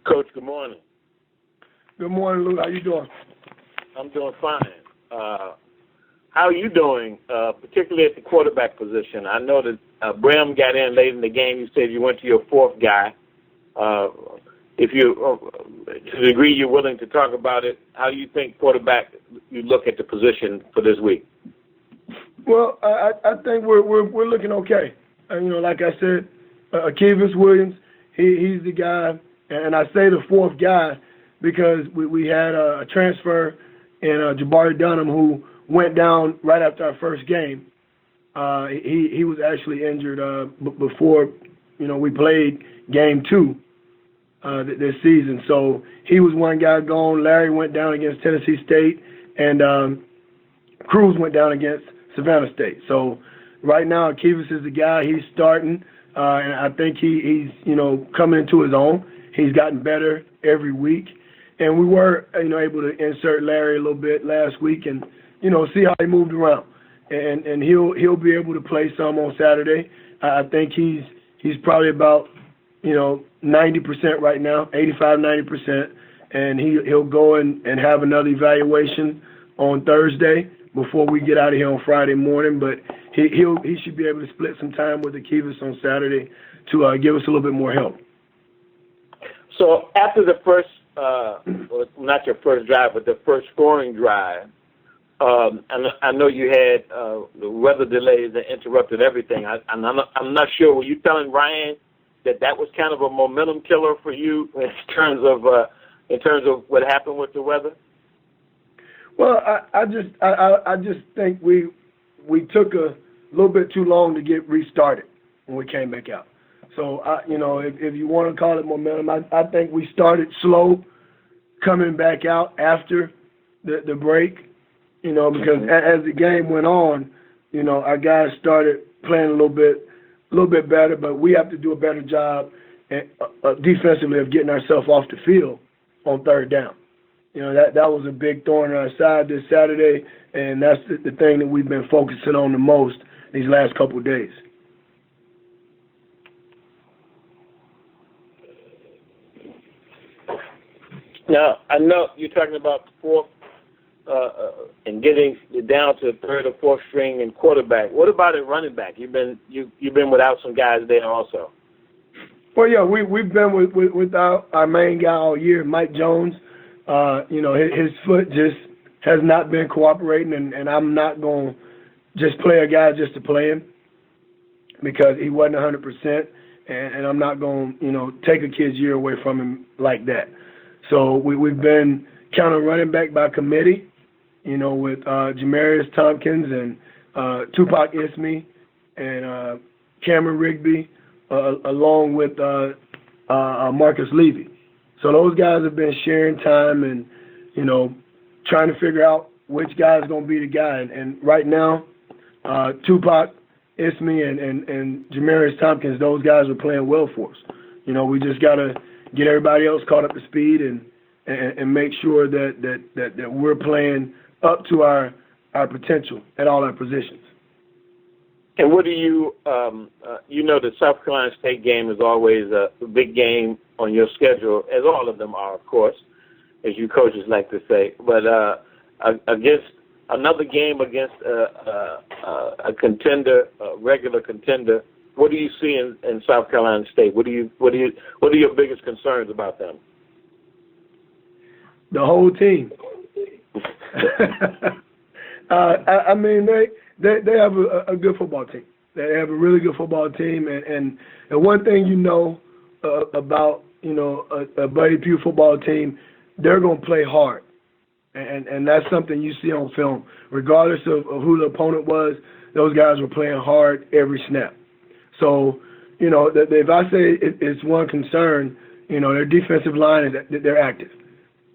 Coach, good morning. Good morning, Luke. How you doing? I'm doing fine. How are you doing, particularly at the quarterback position? I know that Brim got in late in the game. You said you went to your 4th guy. If you, to the degree you're willing to talk about it, how do you think quarterback you look at the position for this week? Well, I think we're looking okay. Like I said, Akivas Williams, he's the guy, and I say the 4th guy because we had a transfer in Jabari Dunham who went down right after our first game. He was actually injured before we played game 2 this season. So he was one guy gone. Larry went down against Tennessee State, and Cruz went down against Savannah State. So right now, Akivas is the guy. He's starting, and I think he's coming into his own. He's gotten better every week, And we were, able to insert Larry a little bit last week and, see how he moved around. And he'll be able to play some on Saturday. I think he's probably about, 90% right now, 85, 90%. And he'll go and have another evaluation on Thursday before we get out of here on Friday morning. But he should be able to split some time with Akivas on Saturday to give us a little bit more help. So after the first, well, not your first drive, but the first scoring drive, I know you had the weather delays that interrupted everything. I'm not sure. Were you telling Ryan that was kind of a momentum killer for you in terms of what happened with the weather? Well, I just think we took a little bit too long to get restarted when we came back out. So, if you want to call it momentum, I think we started slow coming back out after the break, because as the game went on, our guys started playing a little bit better, but we have to do a better job defensively of getting ourselves off the field on third down. That was a big thorn in our side this Saturday, and that's the thing that we've been focusing on the most these last couple of days. Now, I know you're talking about fourth and getting down to third or fourth string and quarterback. What about at running back? You've been without some guys there also. Well, yeah, we've been without our main guy all year, Mike Jones. His foot just has not been cooperating, and I'm not going to just play a guy just to play him because he wasn't 100%, and I'm not going to, take a kid's year away from him like that. So we've been kind of running back by committee, with Jamarius Tompkins and Tupac Ismie and Cameron Rigby, along with Marcus Levy. So those guys have been sharing time and, trying to figure out which guy is going to be the guy. And right now, Tupac Ismie and Jamarius Tompkins, those guys are playing well for us. We just got to get everybody else caught up to speed and make sure that we're playing up to our potential at all our positions. And what do you, the South Carolina State game is always a big game on your schedule, as all of them are, of course, as you coaches like to say. But against another game against a contender, a regular contender, what do you see in South Carolina State? What are your biggest concerns about them? The whole team. I mean, they have a good football team. They have a really good football team, and one thing about a Buddy Pough football team, they're going to play hard, and that's something you see on film. Regardless of who the opponent was, those guys were playing hard every snap. So, if I say it's one concern, their defensive line is they're active.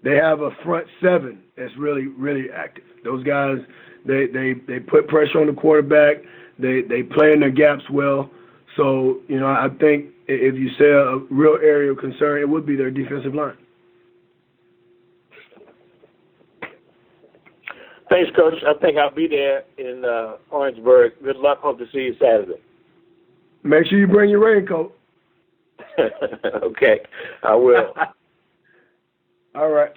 They have a front seven that's really, really active. Those guys, they put pressure on the quarterback. They play in their gaps well. So, I think if you say a real area of concern, it would be their defensive line. Thanks, Coach. I think I'll be there in Orangeburg. Good luck. Hope to see you Saturday. Make sure you bring your raincoat. Okay, I will. All right.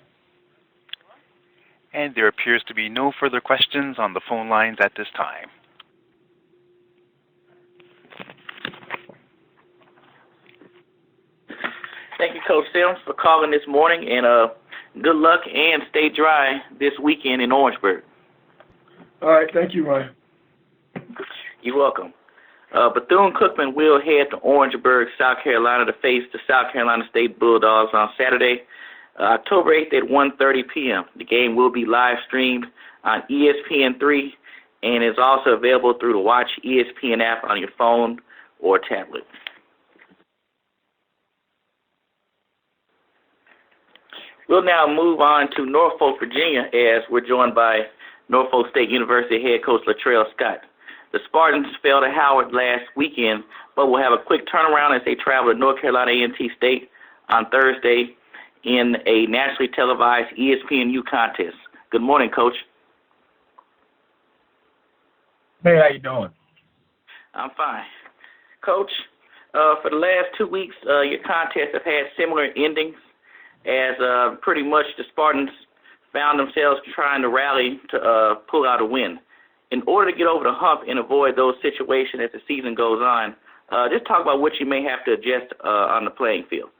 And there appears to be no further questions on the phone lines at this time. Thank you, Coach Sims, for calling this morning, and good luck and stay dry this weekend in Orangeburg. All right. Thank you, Ryan. You're welcome. Bethune-Cookman will head to Orangeburg, South Carolina to face the South Carolina State Bulldogs on Saturday, October 8th at 1:30 p.m. The game will be live streamed on ESPN3 and is also available through the Watch ESPN app on your phone or tablet. We'll now move on to Norfolk, Virginia, as we're joined by Norfolk State University head coach Latrell Scott. The Spartans fell to Howard last weekend, but will have a quick turnaround as they travel to North Carolina A&T State on Thursday in a nationally televised ESPNU contest. Good morning, Coach. Hey, how you doing? I'm fine. Coach, for the last 2 weeks, your contests have had similar endings as pretty much the Spartans found themselves trying to rally to pull out a win. In order to get over the hump and avoid those situations as the season goes on, just talk about what you may have to adjust on the playing field.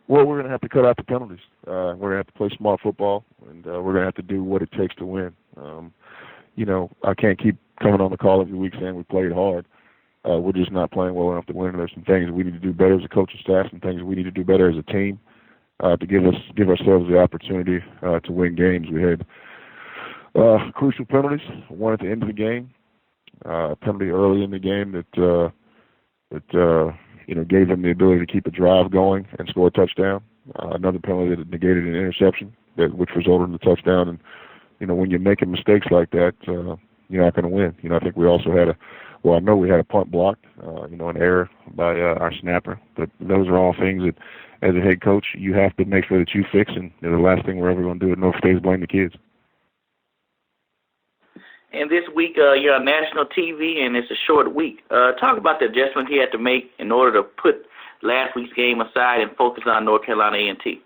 Well, we're going to have to cut out the penalties. We're going to have to play smart football, and we're going to have to do what it takes to win. I can't keep coming on the call every week saying we played hard. We're just not playing well enough to win. There's some things we need to do better as a coaching staff, some things we need to do better as a team to give ourselves the opportunity to win games. We had crucial penalties, one at the end of the game, a penalty early in the game that gave them the ability to keep a drive going and score a touchdown. Another penalty that negated an interception, which resulted in a touchdown. And when you're making mistakes like that, you're not going to win. I think we also had I know we had a punt blocked, an error by our snapper. But those are all things that, as a head coach, you have to make sure that you fix. And the last thing we're ever going to do at Norfolk State is blame the kids. And this week, you're on national TV, and it's a short week. Talk about the adjustments you had to make in order to put last week's game aside and focus on North Carolina A&T.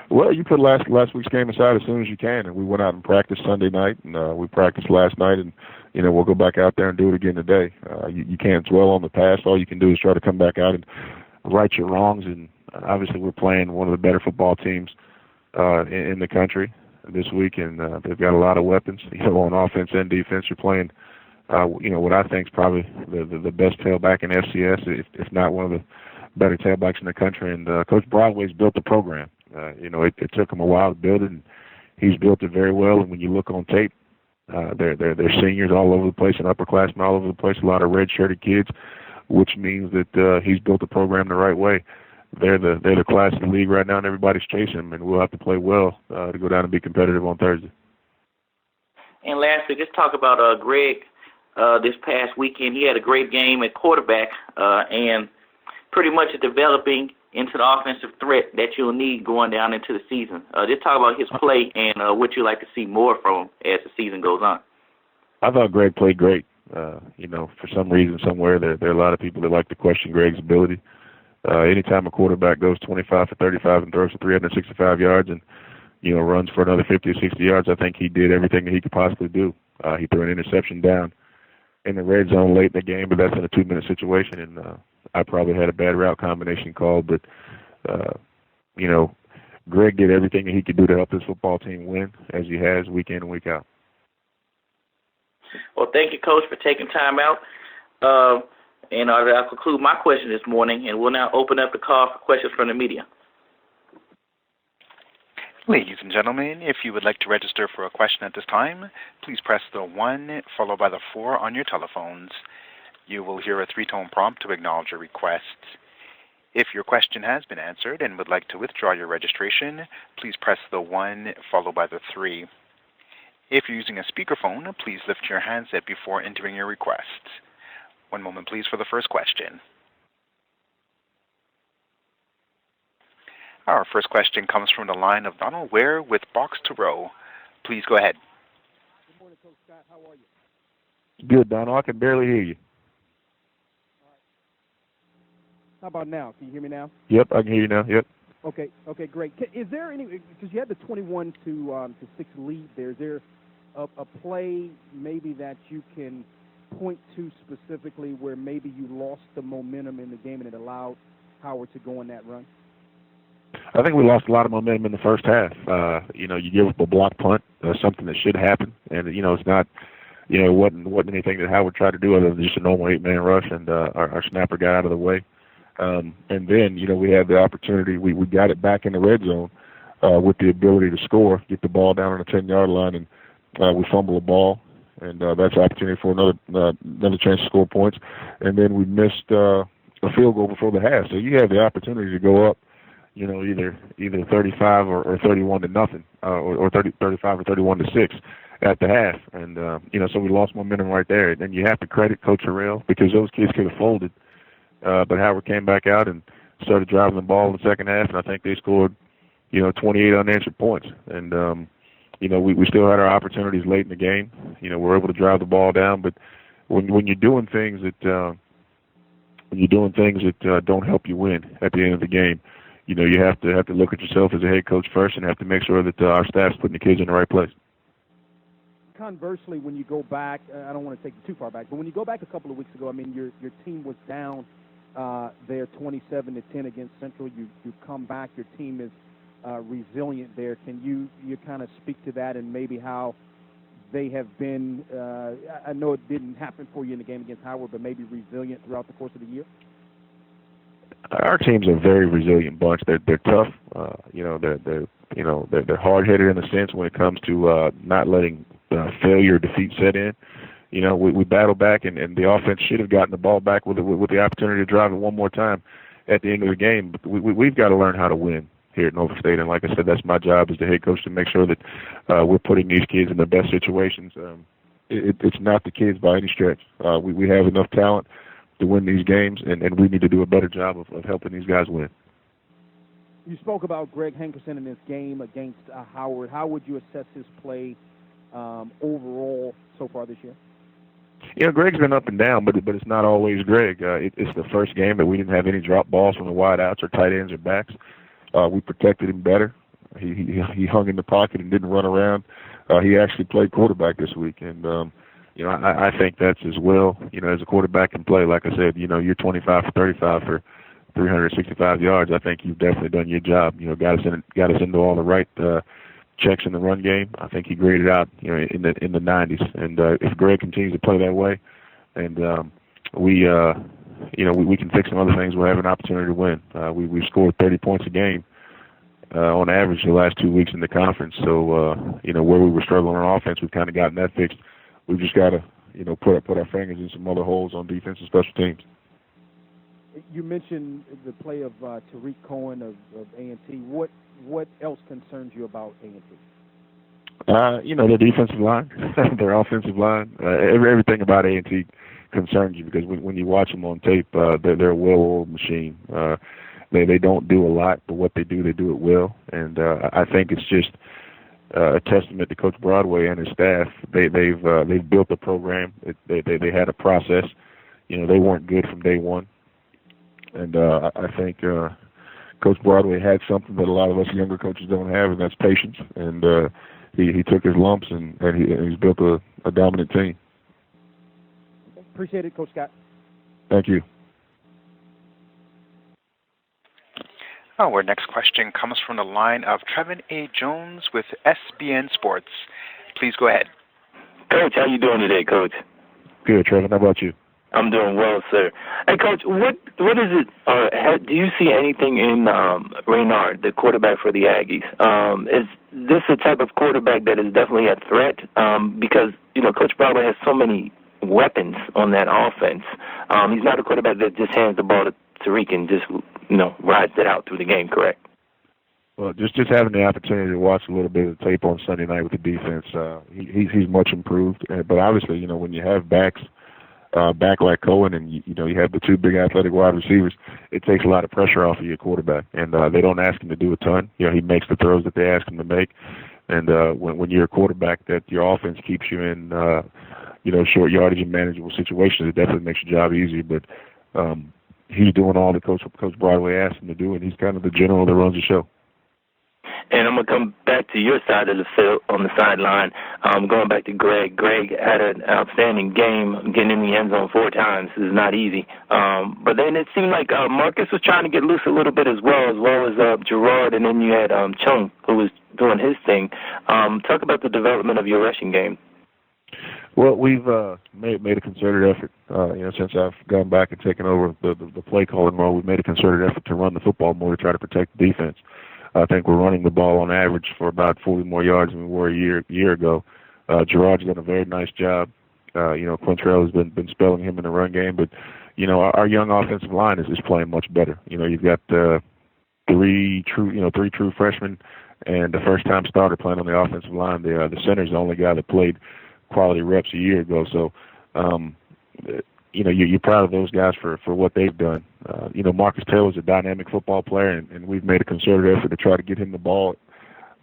Well, you put last week's game aside as soon as you can, and we went out and practiced Sunday night, and we practiced last night, and we'll go back out there and do it again today. You can't dwell on the past. All you can do is try to come back out and right your wrongs. And obviously, we're playing one of the better football teams in the country this week, and they've got a lot of weapons. On offense and defense, you're playing, what I think is probably the best tailback in FCS, if not one of the better tailbacks in the country. And Coach Broadway's built the program. It took him a while to build it, and he's built it very well. And when you look on tape, they're seniors all over the place and upperclassmen all over the place, a lot of red-shirted kids, which means that he's built the program the right way. They're the class of the league right now, and everybody's chasing them, and we'll have to play well to go down and be competitive on Thursday. And lastly, just talk about Greg this past weekend. He had a great game at quarterback and pretty much developing into the offensive threat that you'll need going down into the season. Just talk about his play and what you'd like to see more from him as the season goes on. I thought Greg played great. For some reason, somewhere, there are a lot of people that like to question Greg's ability. Anytime a quarterback goes 25 for 35 and throws for 365 yards and, runs for another 50 or 60 yards, I think he did everything that he could possibly do. He threw an interception down in the red zone late in the game, but that's in a 2-minute situation, and I probably had a bad route combination called. But, Greg did everything that he could do to help his football team win, as he has week in and week out. Well, thank you, Coach, for taking time out. And I'll conclude my question this morning, and we'll now open up the call for questions from the media. Ladies and gentlemen, if you would like to register for a question at this time, please press the 1 followed by the 4 on your telephones. You will hear a 3-tone prompt to acknowledge your request. If your question has been answered and would like to withdraw your registration, please press the 1 followed by the 3. If you're using a speakerphone, please lift your handset before entering your request. One moment, please, for the first question. Our first question comes from the line of Donald Ware with Box to Row. Please go ahead. Good morning, Coach Scott. How are you? Good, Donald. I can barely hear you. All right. How about now? Can you hear me now? Yep, I can hear you now. Yep. Okay, great. Is there any, because you had the 21 to 6 lead there, is there a play maybe that you can point to specifically where maybe you lost the momentum in the game and it allowed Howard to go on that run? I think we lost a lot of momentum in the first half. You give up a block punt, something that should happen, and it's not, it wasn't anything that Howard tried to do other than just a normal 8-man rush, and our snapper got out of the way. And then we had the opportunity. We got it back in the red zone with the ability to score, get the ball down on the 10-yard line, and we fumble the ball, and that's an opportunity for another chance to score points. And then we missed a field goal before the half. So you have the opportunity to go up, either 35 or 31 to nothing, or 35 or 31 to 6 at the half. And so we lost momentum right there. And you have to credit Coach Harrell because those kids could have folded, but Howard came back out and started driving the ball in the second half, and I think they scored 28 unanswered points. And, we still had our opportunities late in the game. We're able to drive the ball down, but when you're doing things that don't help you win at the end of the game, you have to look at yourself as a head coach first and have to make sure that our staff's putting the kids in the right place. Conversely, when you go back, I don't want to take you too far back, but when you go back a couple of weeks ago, I mean, your team was down there 27-10 against Central. You come back, your team is resilient there. Can you kind of speak to that and maybe how they have been, I know it didn't happen for you in the game against Howard, but maybe resilient throughout the course of the year? Our team's a very resilient bunch. They're tough. They're hard-headed in a sense when it comes to not letting failure or defeat set in. We battle back, and the offense should have gotten the ball back with the opportunity to drive it one more time at the end of the game. But we've got to learn how to win here at Norfolk State, and like I said, that's my job as the head coach to make sure that we're putting these kids in the best situations. It's not the kids by any stretch. We have enough talent to win these games, and we need to do a better job of helping these guys win. You spoke about Greg Hankerson in this game against Howard. How would you assess his play overall so far this year? Greg's been up and down, but it's not always Greg. It's the first game that we didn't have any drop balls from the wide outs or tight ends or backs. We protected him better. He hung in the pocket and didn't run around. He actually played quarterback this week, and I think that's as well. As a quarterback can play, like I said, you're 25 for 35 for 365 yards. I think you've definitely done your job. Got us into all the right checks in the run game. I think he graded out, in the 90s. And if Greg continues to play that way, and we can fix some other things, we'll have an opportunity to win. We've scored 30 points a game on average the last 2 weeks in the conference. So where we were struggling on offense, we've kind of gotten that fixed. We've just got to put our fingers in some other holes on defense and special teams. You mentioned the play of Tariq Cohen of A&T. What else concerns you about A&T? Their defensive line, their offensive line. Everything about A&T concerns you because when you watch them on tape, they're a well-oiled machine. They don't do a lot, but what they do it well. And I think it's just a testament to Coach Broadway and his staff. They've built a program. They had a process. They weren't good from day one. And I think Coach Broadway had something that a lot of us younger coaches don't have, and that's patience. And he took his lumps, and he's built a dominant team. Appreciate it, Coach Scott. Thank you. Our next question comes from the line of Trevin A. Jones with SBN Sports. Please go ahead. Coach, how you doing today, Coach? Good, Trevin. How about you? I'm doing well, sir. Hey, Coach, what is it? Do you see anything in Maynor, the quarterback for the Aggies? Is this a type of quarterback that is definitely a threat? Because Coach Broadway has so many weapons on that offense. He's not a quarterback that just hands the ball to Tariq and just rides it out through the game. Correct? Well, just having the opportunity to watch a little bit of tape on Sunday night with the defense, he's much improved. But obviously, when you have backs. Back like Cohen, and you have the two big athletic wide receivers, it takes a lot of pressure off of your quarterback, and they don't ask him to do a ton. He makes the throws that they ask him to make, and when you're a quarterback that your offense keeps you in, short yardage and manageable situations, it definitely makes your job easier. But he's doing all that Coach Broadway asked him to do, and he's kind of the general that runs the show. And I'm going to come back to your side of the field on the sideline. Going back to Greg. Greg had an outstanding game, getting in the end zone 4 times. This is not easy. But then it seemed like Marcus was trying to get loose a little bit as well as Gerard. And then you had Chung, who was doing his thing. Talk about the development of your rushing game. Well, we've made a concerted effort. Since I've gone back and taken over the play calling role, we've made a concerted effort to run the football more to try to protect the defense. I think we're running the ball on average for about 40 more yards than we were a year ago. Gerard's done a very nice job. Quintrell has been spelling him in the run game, but our young offensive line is playing much better. You've got 3 true freshmen and a first-time starter playing on the offensive line. The center's the only guy that played quality reps a year ago. So you're proud of those guys for what they've done. Marcus Taylor's a dynamic football player, and we've made a concerted effort to try to get him the ball,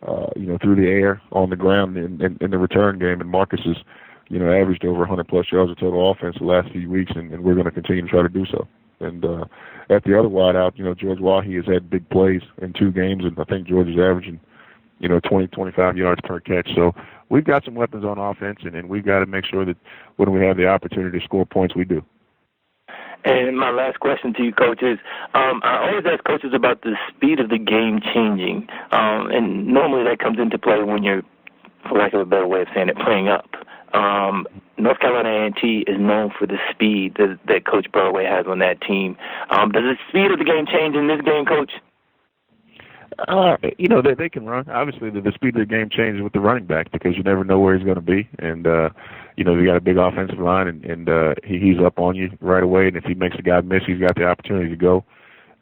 through the air, on the ground, in the return game. And Marcus has, averaged over 100-plus yards of total offense the last few weeks, and we're going to continue to try to do so. And at the other wideout, George Wahi has had big plays in 2 games, and I think George is averaging, 20, 25 yards per catch. So we've got some weapons on offense, and we've got to make sure that when we have the opportunity to score points, we do. And my last question to you, Coach, is I always ask coaches about the speed of the game changing, and normally that comes into play when you're, for lack of a better way of saying it, playing up. North Carolina A&T is known for the speed that Coach Broadway has on that team. Does the speed of the game change in this game, Coach? They can run. Obviously, the speed of the game changes with the running back because you never know where he's going to be. And, they got a big offensive line, and he's up on you right away. And if he makes a guy miss, he's got the opportunity to go.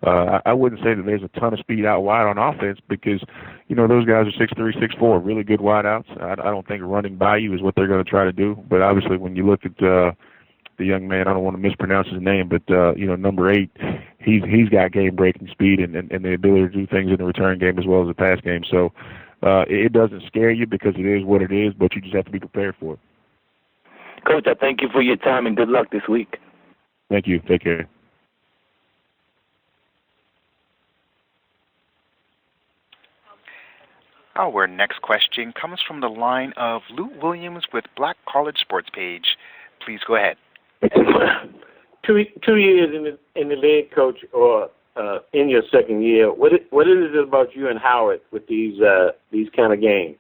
I wouldn't say that there's a ton of speed out wide on offense because, those guys are 6'3", 6'4", really good wideouts. I don't think running by you is what they're going to try to do. But obviously, when you look at the young man, I don't want to mispronounce his name, but number 8, he's got game-breaking speed and the ability to do things in the return game as well as the pass game. So it doesn't scare you because it is what it is, but you just have to be prepared for it. Coach, I thank you for your time and good luck this week. Thank you. Take care. Our next question comes from the line of Lou Williams with Black College Sports Page. Please go ahead. 2 years in the league, Coach, or in your second year, what is it about you and Howard with these kind of games?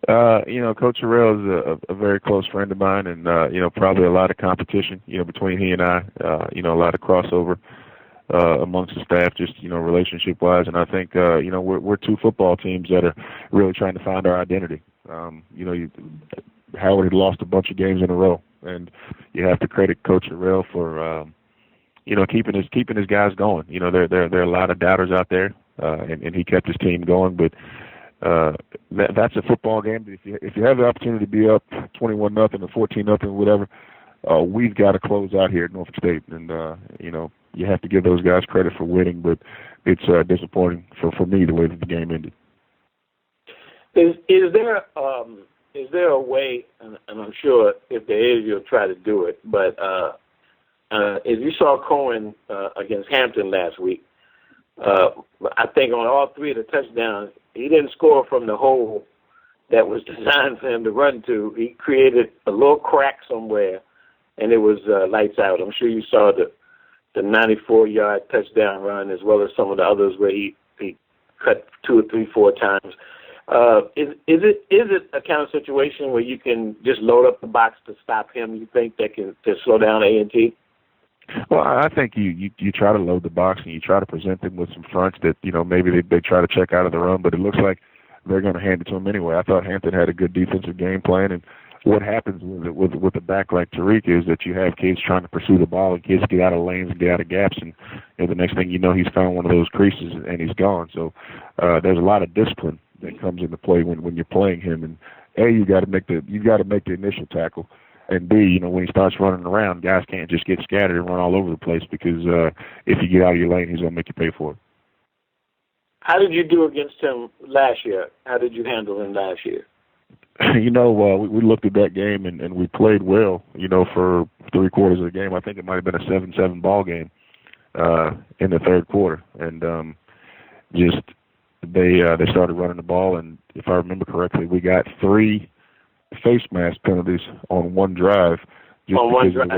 Coach Harrell is a very close friend of mine, and probably a lot of competition, between he and I. A lot of crossover amongst the staff, just relationship-wise. And I think we're 2 football teams that are really trying to find our identity. Howard had lost a bunch of games in a row, and you have to credit Coach Harrell for keeping his guys going. There are a lot of doubters out there, and he kept his team going. But that's a football game. If you have the opportunity to be up 21-0 or 14-0, whatever, we've got to close out here at Norfolk State, and you have to give those guys credit for winning. But it's disappointing for me the way that the game ended. Is there a way, and I'm sure if there is, you'll try to do it, but if you saw Cohen against Hampton last week, I think on all 3 of the touchdowns, he didn't score from the hole that was designed for him to run to. He created a little crack somewhere, and it was lights out. I'm sure you saw the 94-yard touchdown run as well as some of the others where he cut 2 or 3, 4 times. Is it a kind of situation where you can just load up the box to stop him? You think that can to slow down A&T? Well, I think you try to load the box and you try to present them with some fronts that maybe they try to check out of the run, but it looks like they're going to hand it to him anyway. I thought Hampton had a good defensive game plan, and what happens with a back like Tariq is that you have kids trying to pursue the ball and kids get out of lanes and get out of gaps, and the next thing you know, he's found one of those creases and he's gone. So there's a lot of discipline that comes into play when you're playing him, and you got to make the initial tackle, and B, when he starts running around, guys can't just get scattered and run all over the place because if you get out of your lane, he's going to make you pay for it. How did you do against him last year? How did you handle him last year? We looked at that game and we played well, for 3 quarters of the game. I think it might have been a 7-7 ball game in the third quarter, and they started running the ball, and if I remember correctly, we got 3 face mask penalties on one drive just because of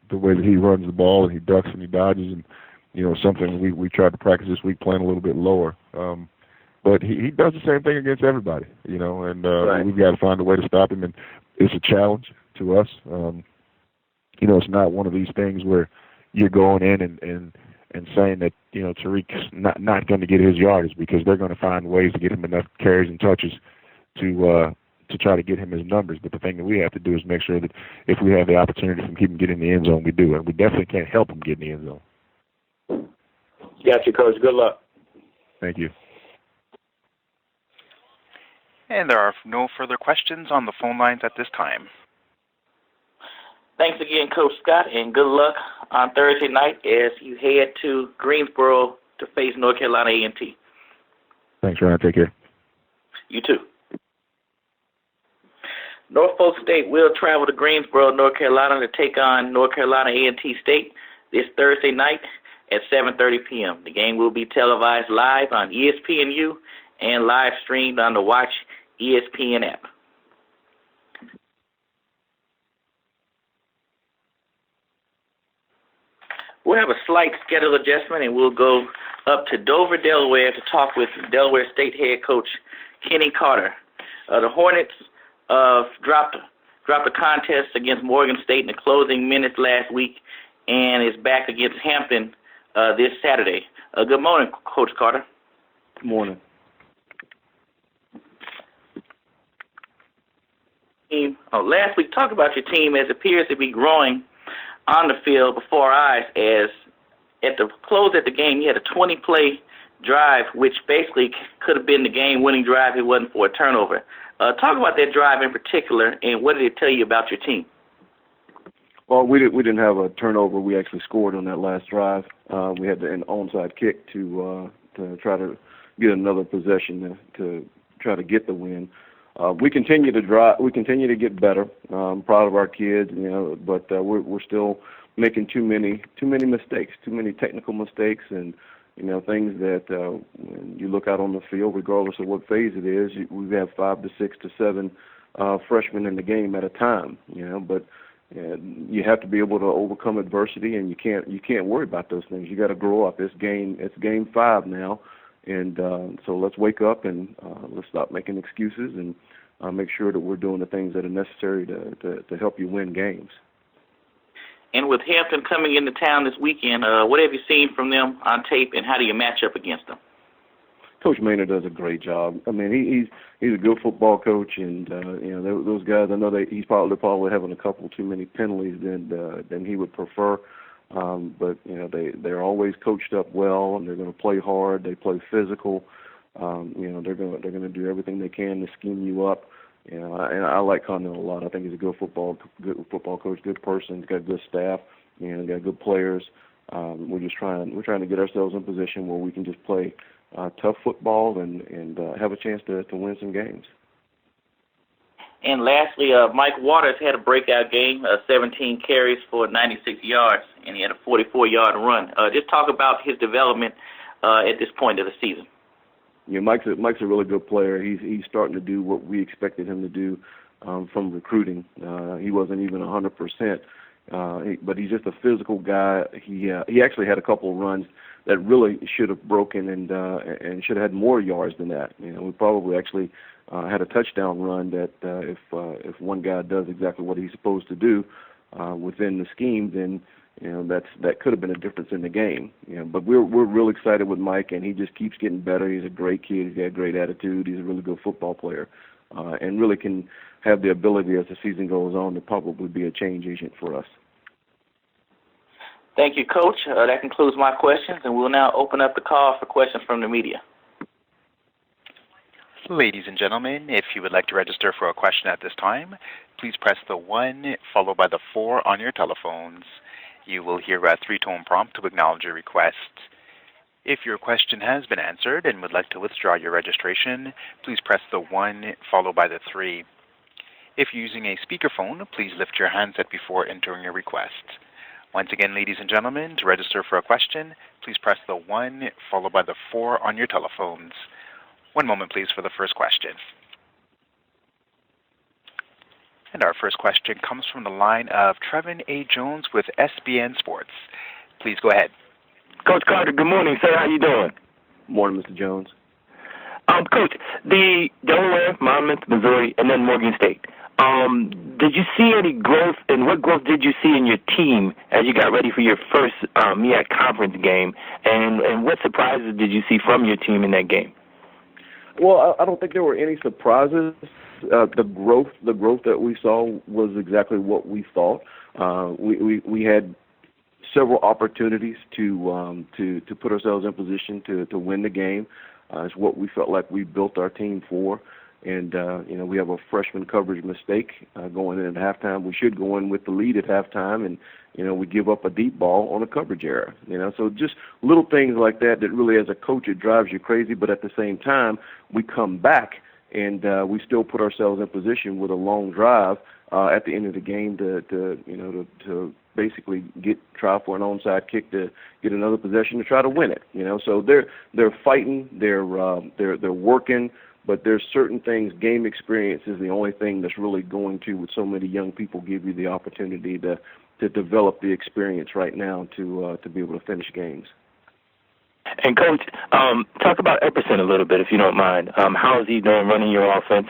the way that he runs the ball and he ducks and he dodges, and something we tried to practice this week, playing a little bit lower. But he does the same thing against everybody, and right. We've got to find a way to stop him, and it's a challenge to us. It's not one of these things where you're going in and saying that, Tariq's not going to get his yardage, because they're going to find ways to get him enough carries and touches to try to get him his numbers. But the thing that we have to do is make sure that if we have the opportunity to keep him getting in the end zone, we do. And we definitely can't help him get in the end zone. Got you, Coach. Good luck. Thank you. And there are no further questions on the phone lines at this time. Thanks again, Coach Scott, and good luck on Thursday night as you head to Greensboro to face North Carolina A&T. Thanks, Ryan. Take care. You too. Norfolk State will travel to Greensboro, North Carolina to take on North Carolina A&T State this Thursday night at 7:30 p.m. The game will be televised live on ESPNU and live streamed on the Watch ESPN app. We'll have a slight schedule adjustment, and we'll go up to Dover, Delaware, to talk with Delaware State head coach Kenny Carter. The Hornets dropped a contest against Morgan State in the closing minutes last week, and is back against Hampton this Saturday. Good morning, Coach Carter. Good morning. Last week, talked about your team as it appears to be growing on the field before our eyes, as at the close of the game, you had a 20-play drive, which basically could have been the game-winning drive if it wasn't for a turnover. Talk about that drive in particular, and what did it tell you about your team? Well, we didn't have a turnover. We actually scored on that last drive. We had an onside kick to try to get another possession to try to get the win. We continue to drive. We continue to get better. I'm proud of our kids, but we're still making too many mistakes, too many technical mistakes, and things that when you look out on the field, regardless of what phase it is, we have 5 to 6 to 7 freshmen in the game at a time. But you have to be able to overcome adversity, and you can't worry about those things. You got to grow up. It's game 5 now. And so let's wake up and let's stop making excuses and make sure that we're doing the things that are necessary to help you win games. And with Hampton coming into town this weekend, what have you seen from them on tape, and how do you match up against them? Coach Maynor does a great job. I mean, he's a good football coach, and those guys. I know that he's probably having a couple too many penalties than he would prefer. But they're always coached up well, and they're going to play hard. They play physical. They're going to do everything they can to scheme you up. And I like Connell a lot. I think he's a good football coach, good person. He's got good staff. Got good players. We're trying to get ourselves in a position where we can just play tough football and have a chance to win some games. And lastly, Mike Waters had a breakout game, 17 carries for 96 yards, and he had a 44-yard run. Just talk about his development at this point of the season. Mike's a really good player. He's starting to do what we expected him to do from recruiting. He wasn't even 100%, but he's just a physical guy. He actually had a couple of runs that really should have broken and should have had more yards than that. We probably actually had a touchdown run that if one guy does exactly what he's supposed to do within the scheme, then that could have been a difference in the game. But we're real excited with Mike, and he just keeps getting better. He's a great kid. He's got a great attitude. He's a really good football player, and really can have the ability as the season goes on to probably be a change agent for us. Thank you, Coach. That concludes my questions, and we'll now open up the call for questions from the media. Ladies and gentlemen, if you would like to register for a question at this time, please press the 1 followed by the 4 on your telephones. You will hear a 3-tone prompt to acknowledge your request. If your question has been answered and would like to withdraw your registration, please press the 1 followed by the 3. If you're using a speakerphone, please lift your handset before entering your request. Once again, ladies and gentlemen, to register for a question, please press the 1 followed by the 4 on your telephones. One moment, please, for the first question. And our first question comes from the line of Trevin A. Jones with SBN Sports. Please go ahead. Coach Carter, good morning, sir. How you doing? Morning, Mr. Jones. Coach, the Delaware, Monmouth, Missouri, and then Morgan State. Did you see any growth, and what growth did you see in your team as you got ready for your first MEAC conference game? And what surprises did you see from your team in that game? Well, I don't think there were any surprises. The growth that we saw was exactly what we thought. We had several opportunities to put ourselves in position to win the game. It's what we felt like we built our team for. And we have a freshman coverage mistake going in at halftime. We should go in with the lead at halftime, and we give up a deep ball on a coverage error. So just little things like that really, as a coach, it drives you crazy. But at the same time, we come back and we still put ourselves in position with a long drive at the end of the game to basically try for an onside kick to get another possession to try to win it. So they're fighting, they're working. But there's certain things, game experience is the only thing that's really going to, with so many young people, give you the opportunity to develop the experience right now to be able to finish games. And, Coach, talk about Epperson a little bit, if you don't mind. How is he doing running your offense?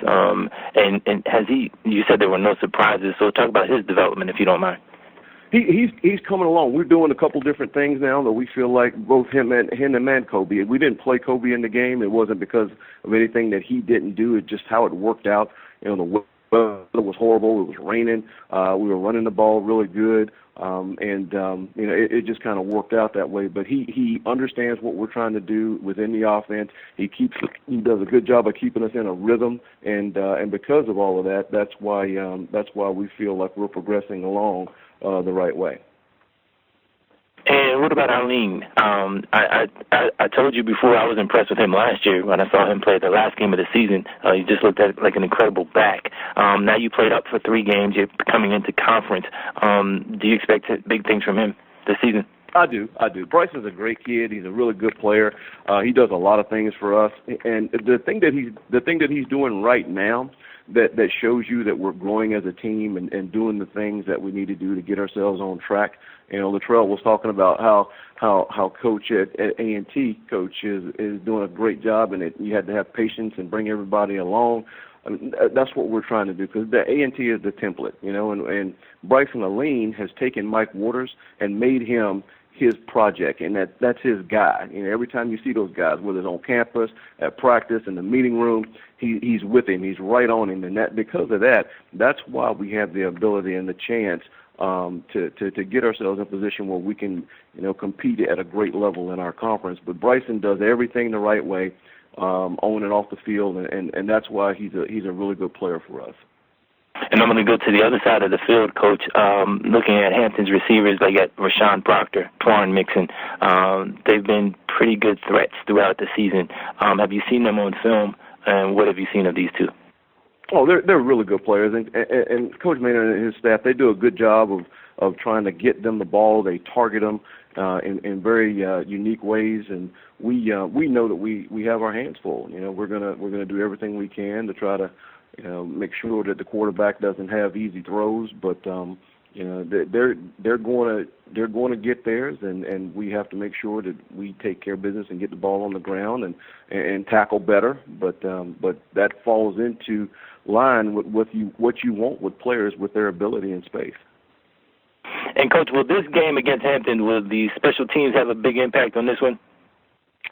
And has you said there were no surprises, so talk about his development, if you don't mind. He's coming along. We're doing a couple different things now that we feel like both him and Kobe. We didn't play Kobe in the game. It wasn't because of anything that he didn't do. It's just how it worked out. The weather was horrible. It was raining. We were running the ball really good, it just kind of worked out that way. But he understands what we're trying to do within the offense. He does a good job of keeping us in a rhythm, and because of all of that, that's why we feel like we're progressing along the right way. And what about Arlene? I told you before I was impressed with him last year when I saw him play the last game of the season. He just looked like an incredible back. Now you played up for 3 games. You're coming into conference. Do you expect big things from him this season? I do. Bryson's a great kid. He's a really good player. He does a lot of things for us. And the thing that he's doing right now that shows you that we're growing as a team and doing the things that we need to do to get ourselves on track. Latrell was talking about how Coach at A&T, Coach, is doing a great job, and you had to have patience and bring everybody along. I mean, that's what we're trying to do, because the A&T is the template, and Bryson Aline has taken Mike Waters and made him his project, and that's his guy. Every time you see those guys, whether it's on campus, at practice, in the meeting room, he's with him. He's right on him, and because of that, that's why we have the ability and the chance to get ourselves in a position where we can, compete at a great level in our conference. But Bryson does everything the right way, on and off the field, and that's why he's a really good player for us. And I'm going to go to the other side of the field, Coach. Looking at Hampton's receivers, they got Rashawn Proctor, Twan Mixon. They've been pretty good threats throughout the season. Have you seen them on film, and what have you seen of these two? Oh, they're really good players, and Coach Maynor and his staff, they do a good job of trying to get them the ball. They target them in very unique ways, and we know that we have our hands full. We're gonna do everything we can to try to make sure that the quarterback doesn't have easy throws, but they're going to get theirs, and we have to make sure that we take care of business and get the ball on the ground and tackle better. But that falls into line with what you want with players with their ability in space. And Coach, will this game against Hampton, will the special teams have a big impact on this one?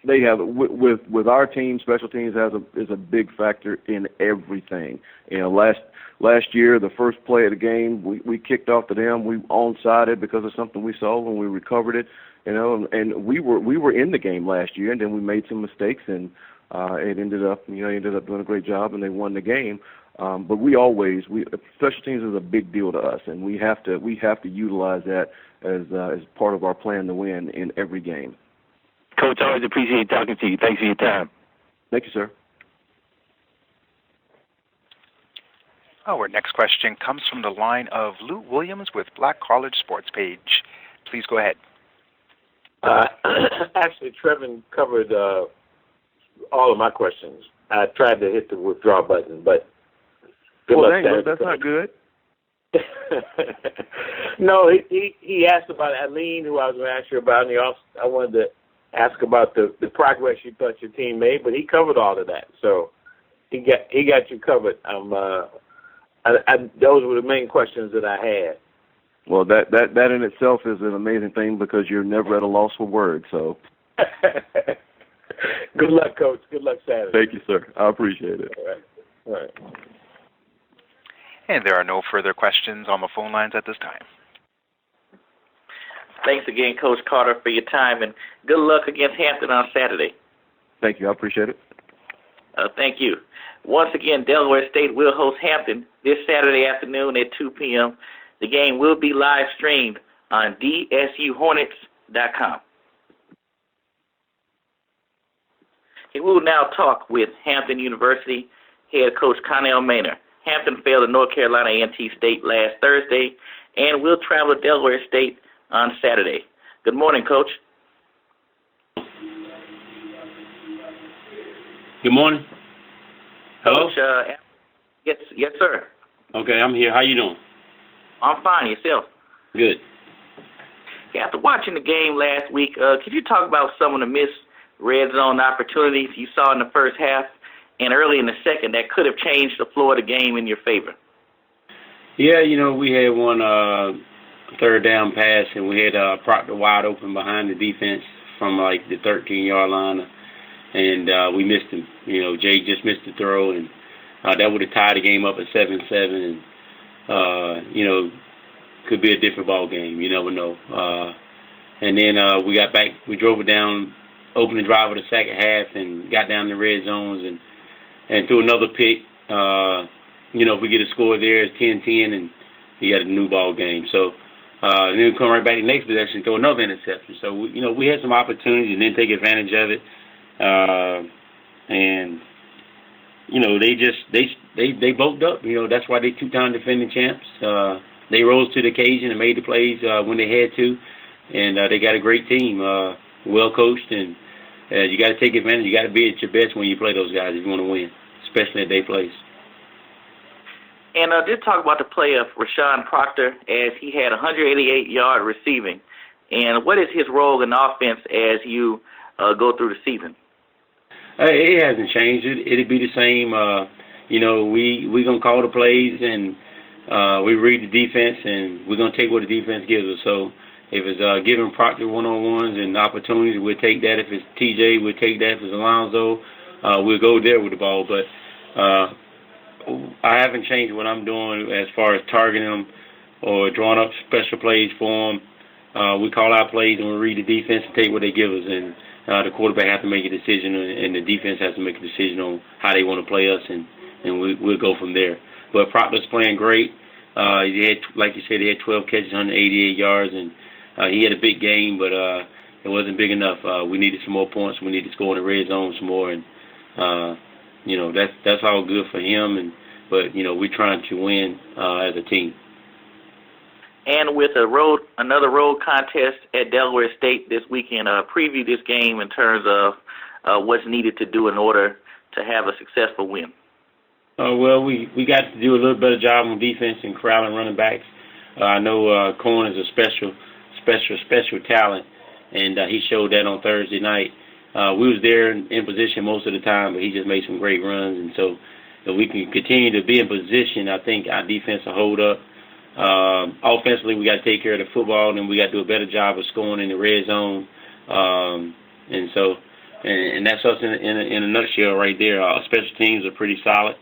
They have with our team. Special teams is a big factor in everything. Last year, the first play of the game, we kicked off to them. We onside because of something we saw when we recovered it. And we were in the game last year, and then we made some mistakes, and it ended up doing a great job, and they won the game. But special teams is a big deal to us, and we have to utilize that as part of our plan to win in every game. Coach, I always appreciate talking to you. Thanks for your time. Thank you, sir. Our next question comes from the line of Lou Williams with Black College Sports Page. Please go ahead. Actually, Trevin covered all of my questions. I tried to hit the withdraw button, but good luck. Dang, that's not good. No, he asked about Aline, who I was going to ask you about, and I wanted to ask about the progress you thought your team made, but he covered all of that, so he got you covered. Those were the main questions that I had. Well, that in itself is an amazing thing, because you're never at a loss for words. So, good luck, Coach. Good luck Saturday. Thank you, sir. I appreciate it. All right. And there are no further questions on the phone lines at this time. Thanks again, Coach Carter, for your time, and good luck against Hampton on Saturday. Thank you. I appreciate it. Thank you. Once again, Delaware State will host Hampton this Saturday afternoon at 2 p.m. The game will be live streamed on dsuhornets.com. And we will now talk with Hampton University head coach Connell Maynor. Hampton fell to North Carolina A&T State last Thursday and will travel to Delaware State on Saturday. Good morning, Coach. Good morning. Hello? Coach, yes, sir. Okay, I'm here. How you doing? I'm fine. Yourself? Good. Yeah, after watching the game last week, could you talk about some of the missed red zone opportunities you saw in the first half and early in the second that could have changed the flow of the game in your favor? Yeah, we had one third down pass, and we had Proctor wide open behind the defense from like the 13-yard line, and we missed him. Jay just missed the throw, and that would have tied the game up at 7-7, and could be a different ball game. You never know. And then we got back. We drove it down, opened the drive of the second half, and got down in the red zones and threw another pick. If we get a score there, it's 10-10, and you got a new ball game. So then we come right back to the next possession and throw another interception. So we had some opportunities and didn't take advantage of it. And they bulked up. That's why they two-time defending champs. They rose to the occasion and made the plays when they had to, and they got a great team, well coached, and you got to take advantage. You got to be at your best when you play those guys if you want to win, especially at their place. And just talk about the play of Rashawn Proctor as he had 188-yard receiving, and what is his role in the offense as you go through the season? It hasn't changed. It'll be the same. We're going to call the plays, and we read the defense, and we're going to take what the defense gives us. So if it's giving Proctor one-on-ones and opportunities, we'll take that. If it's TJ, we'll take that. If it's Alonzo, we'll go there with the ball. But I haven't changed what I'm doing as far as targeting them or drawing up special plays for them. We call our plays, and we read the defense and take what they give us. And the quarterback has to make a decision, and the defense has to make a decision on how they want to play us, and we'll go from there. But Proctor's playing great. He had, like you said, he had 12 catches, 188 yards, and he had a big game, but it wasn't big enough. We needed some more points. We needed to score in the red zone some more, and that's all good for him. But we're trying to win as a team. And with another road contest at Delaware State this weekend, preview this game in terms of what's needed to do in order to have a successful win. Well, we got to do a little better job on defense and corralling running backs. I know Cohen is a special talent, and he showed that on Thursday night. We was there in position most of the time, but he just made some great runs. And so if we can continue to be in position, I think our defense will hold up. Offensively, we got to take care of the football, and then we got to do a better job of scoring in the red zone. And that's us in a nutshell right there. Our special teams are pretty solid.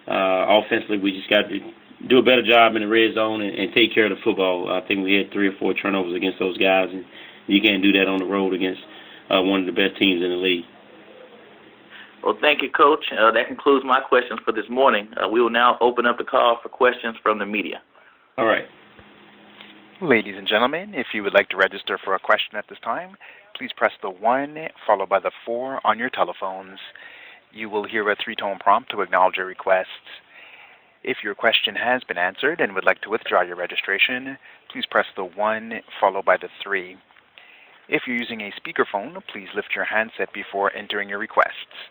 Offensively, we just got to do a better job in the red zone and take care of the football. I think we had 3 or 4 turnovers against those guys, and you can't do that on the road against one of the best teams in the league. Well, thank you, Coach. That concludes my questions for this morning. We will now open up the call for questions from the media. All right. Ladies and gentlemen, if you would like to register for a question at this time, please press the 1 followed by the 4 on your telephones. You will hear a 3-tone prompt to acknowledge your request. If your question has been answered and would like to withdraw your registration, please press the 1 followed by the 3. If you're using a speakerphone, please lift your handset before entering your requests.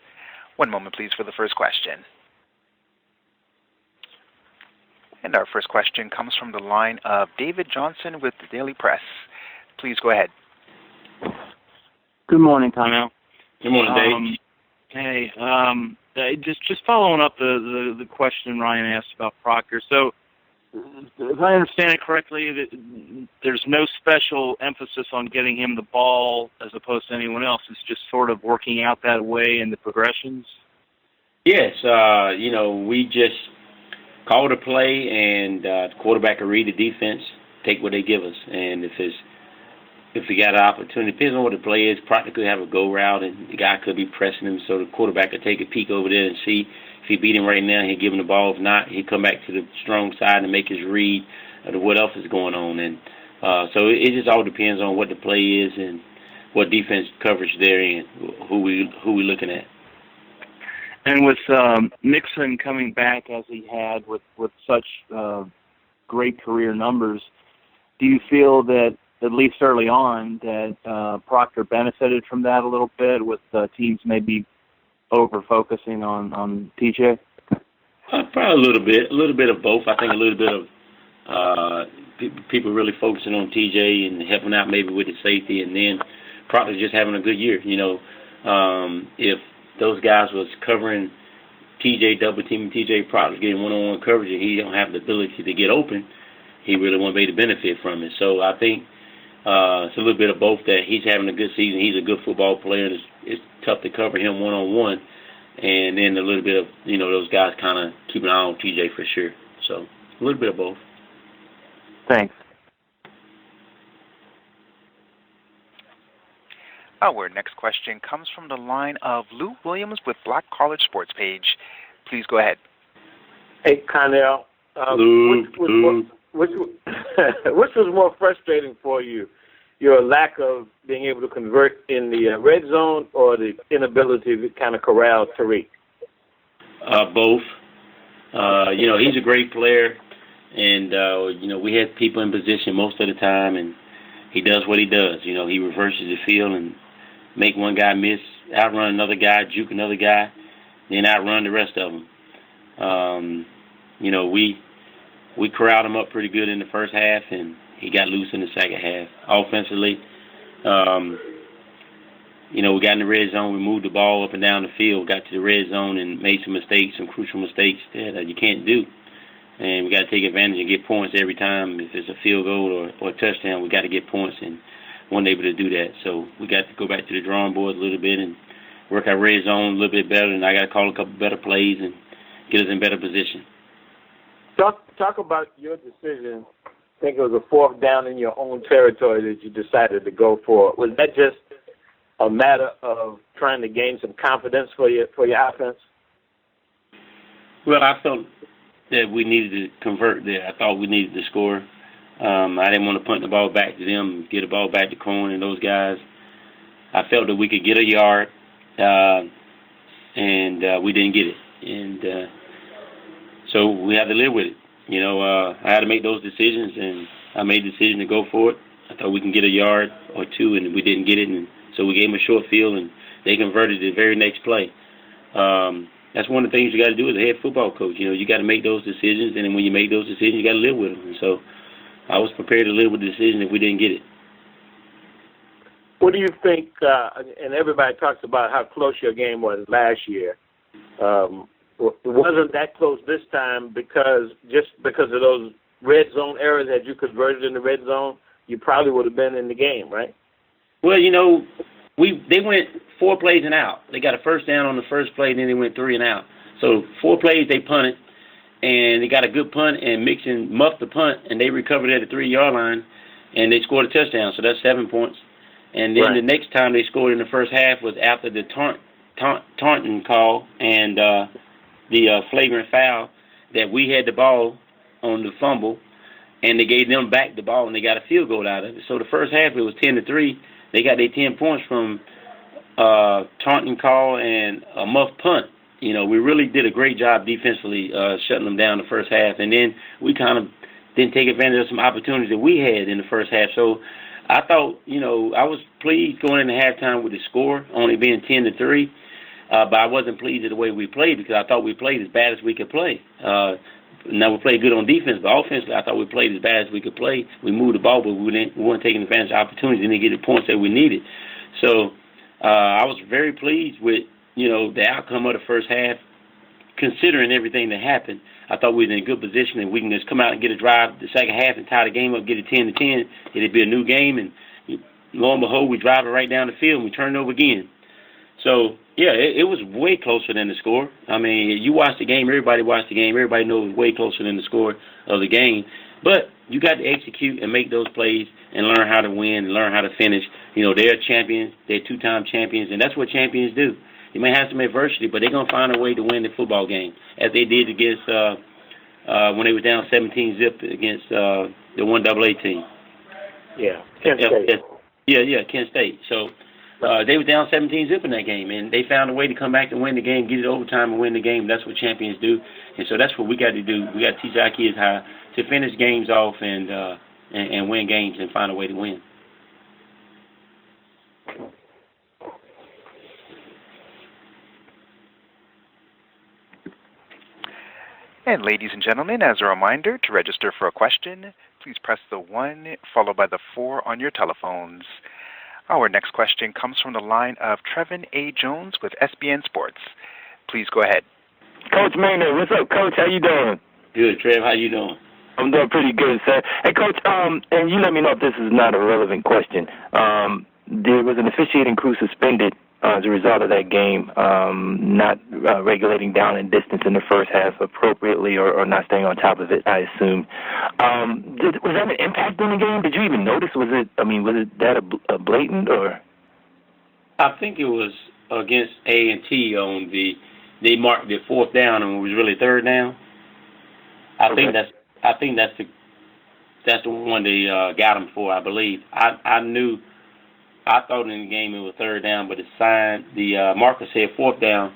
One moment, please, for the first question. And our first question comes from the line of David Johnson with the Daily Press. Please go ahead. Good morning, Connell. Good morning, Dave. Hey, just following up the question Ryan asked about Proctor. So, if I understand it correctly, there's no special emphasis on getting him the ball as opposed to anyone else. It's just sort of working out that way in the progressions? Yes. We just call the play, and the quarterback will read the defense, take what they give us. And if we got an opportunity, depends on what the play is, practically have a go route, and the guy could be pressing him, so the quarterback could take a peek over there and see If he beat him right now, he'd give him the ball. If not, he'd come back to the strong side and make his read of what else is going on. And so it just all depends on what the play is and what defense coverage they're in, who we looking at. And with Mixon coming back as he had with such great career numbers, do you feel that, at least early on, that Proctor benefited from that a little bit with teams maybe over-focusing on TJ? Probably a little bit of both. I think a little bit of people really focusing on TJ and helping out maybe with his safety, and then Proctor just having a good year. If those guys was covering TJ, double teaming TJ, Proctor's getting one-on-one coverage, and he don't have the ability to get open, he really won't be able to benefit from it. So I think it's a little bit of both, that he's having a good season. He's a good football player, and it's tough to cover him one-on-one. And then a little bit of, those guys kind of keep an eye on TJ for sure. So a little bit of both. Thanks. Our next question comes from the line of Lou Williams with Black College Sports Page. Please go ahead. Hey, Connell. Which was more frustrating for you, your lack of being able to convert in the red zone or the inability to kind of corral Tariq? Both. He's a great player, and, we had people in position most of the time, and he does what he does. He reverses the field and make one guy miss, outrun another guy, juke another guy, then outrun the rest of them. We corralled him up pretty good in the first half, and he got loose in the second half. Offensively, we got in the red zone. We moved the ball up and down the field, got to the red zone, and made some mistakes, some crucial mistakes that you can't do. And we got to take advantage and get points every time. If it's a field goal or a touchdown, we got to get points, and weren't able to do that. So we got to go back to the drawing board a little bit and work our red zone a little bit better, and I got to call a couple better plays and get us in better position. Talk about your decision. I think it was a fourth down in your own territory that you decided to go for. Was that just a matter of trying to gain some confidence for your offense? Well, I felt that we needed to convert there. I thought we needed to score. I didn't want to punt the ball back to them, get the ball back to Cohen and those guys. I felt that we could get a yard, and we didn't get it. And so we had to live with it. I had to make those decisions, and I made the decision to go for it. I thought we can get a yard or two, and we didn't get it. And so we gave them a short field, and they converted the very next play. That's one of the things you got to do as a head football coach. You got to make those decisions, and then when you make those decisions, you got to live with them. And so I was prepared to live with the decision if we didn't get it. What do you think, and everybody talks about how close your game was last year. It wasn't that close this time because of those red zone errors that you converted in the red zone, you probably would have been in the game, right? Well, they went 4 plays and out. They got a first down on the first play, then they went 3 and out. So 4 plays they punted, and they got a good punt, and Mixon muffed the punt, and they recovered at the 3-yard line, and they scored a touchdown. So that's 7 points. And then The next time they scored in the first half was after the taunting call and the flagrant foul that we had the ball on the fumble, and they gave them back the ball, and they got a field goal out of it. So the first half, it was 10-3. They got their 10 points from taunting call and a muff punt. We really did a great job defensively shutting them down the first half, and then we kind of didn't take advantage of some opportunities that we had in the first half. So I thought, I was pleased going into halftime with the score only being 10-3. But I wasn't pleased with the way we played because I thought we played as bad as we could play. Now we played good on defense, but offensively I thought we played as bad as we could play. We moved the ball, but we weren't taking advantage of opportunities and didn't get the points that we needed. So I was very pleased with, the outcome of the first half, considering everything that happened. I thought we were in a good position, and we can just come out and get a drive the second half and tie the game up, get it 10-10. It'd be a new game, and lo and behold, we drive it right down the field and we turn it over again. So, yeah, it was way closer than the score. I mean, you watch the game, everybody watched the game, everybody knows it was way closer than the score of the game. But you got to execute and make those plays and learn how to win and learn how to finish. They're champions, they're 2-time champions, and that's what champions do. You may have some adversity, but they're going to find a way to win the football game, as they did against when they were down 17-zip against the 1AA team. Yeah, Kent State. Yeah, Kent State. So they were down 17-zip in that game, and they found a way to come back and win the game, get it overtime and win the game. That's what champions do, and so that's what we got to do. We got to teach our kids how to finish games off and win games and find a way to win. And ladies and gentlemen, as a reminder, to register for a question, please press the 1 followed by the 4 on your telephones. Our next question comes from the line of Trevin A. Jones with SBN Sports. Please go ahead. Coach Maynor, what's up, Coach? How you doing? Good, Trev. How you doing? I'm doing pretty good, sir. Hey, Coach, and you let me know if this is not a relevant question. There was an officiating crew suspended as a result of that game, not regulating down and distance in the first half appropriately or not staying on top of it, I assume. Was that an impact on the game? Did you even notice? Was it that a blatant or? I think it was against A&T on they marked it 4th down and it was really 3rd down. I think that's the one they got him for, I believe. I thought in the game it was 3rd down, but the marker said 4th down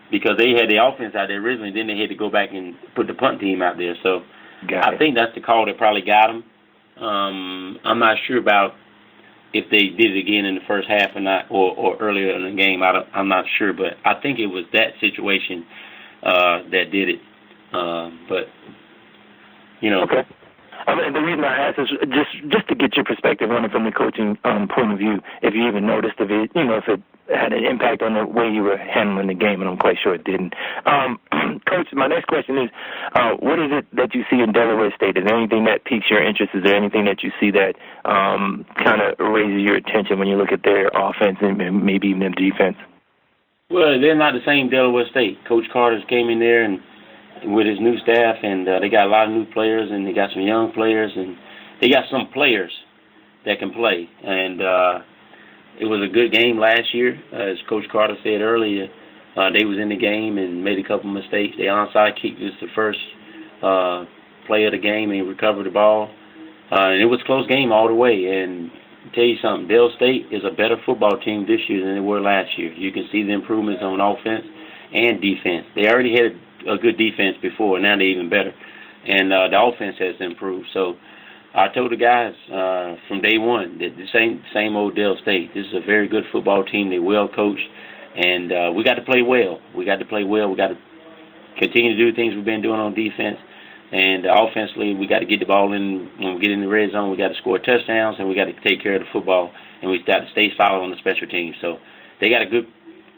because they had the offense out there originally. Then they had to go back and put the punt team out there. So I think that's the call that probably got them. I'm not sure about if they did it again in the first half or not, or earlier in the game. I'm not sure, but I think it was that situation that did it. But you know. Okay. The reason I asked is just to get your perspective on it from the coaching point of view. If you even noticed if it had an impact on the way you were handling the game, and I'm quite sure it didn't. Coach, my next question is, what is it that you see in Delaware State? Is there anything that piques your interest? Is there anything that you see that kind of raises your attention when you look at their offense and maybe even their defense? Well, they're not the same Delaware State. Coach Carter's came in there and with his new staff, and they got a lot of new players, and they got some young players, and they got some players that can play. And it was a good game last year, as Coach Carter said earlier. They was in the game and made a couple of mistakes. They onside kicked was the first play of the game, and he recovered the ball. And it was a close game all the way. And I'll tell you something, Dale State is a better football team this year than they were last year. You can see the improvements on offense and defense. They already had a good defense before, now they're even better. And the offense has improved. So I told the guys from day one that the same old Dale State. This is a very good football team. They're well coached. And we got to play well. We got to continue to do things we've been doing on defense. And offensively, we got to get the ball in. When we get in the red zone, we got to score touchdowns, and we got to take care of the football. And we got to stay solid on the special teams. So they got a good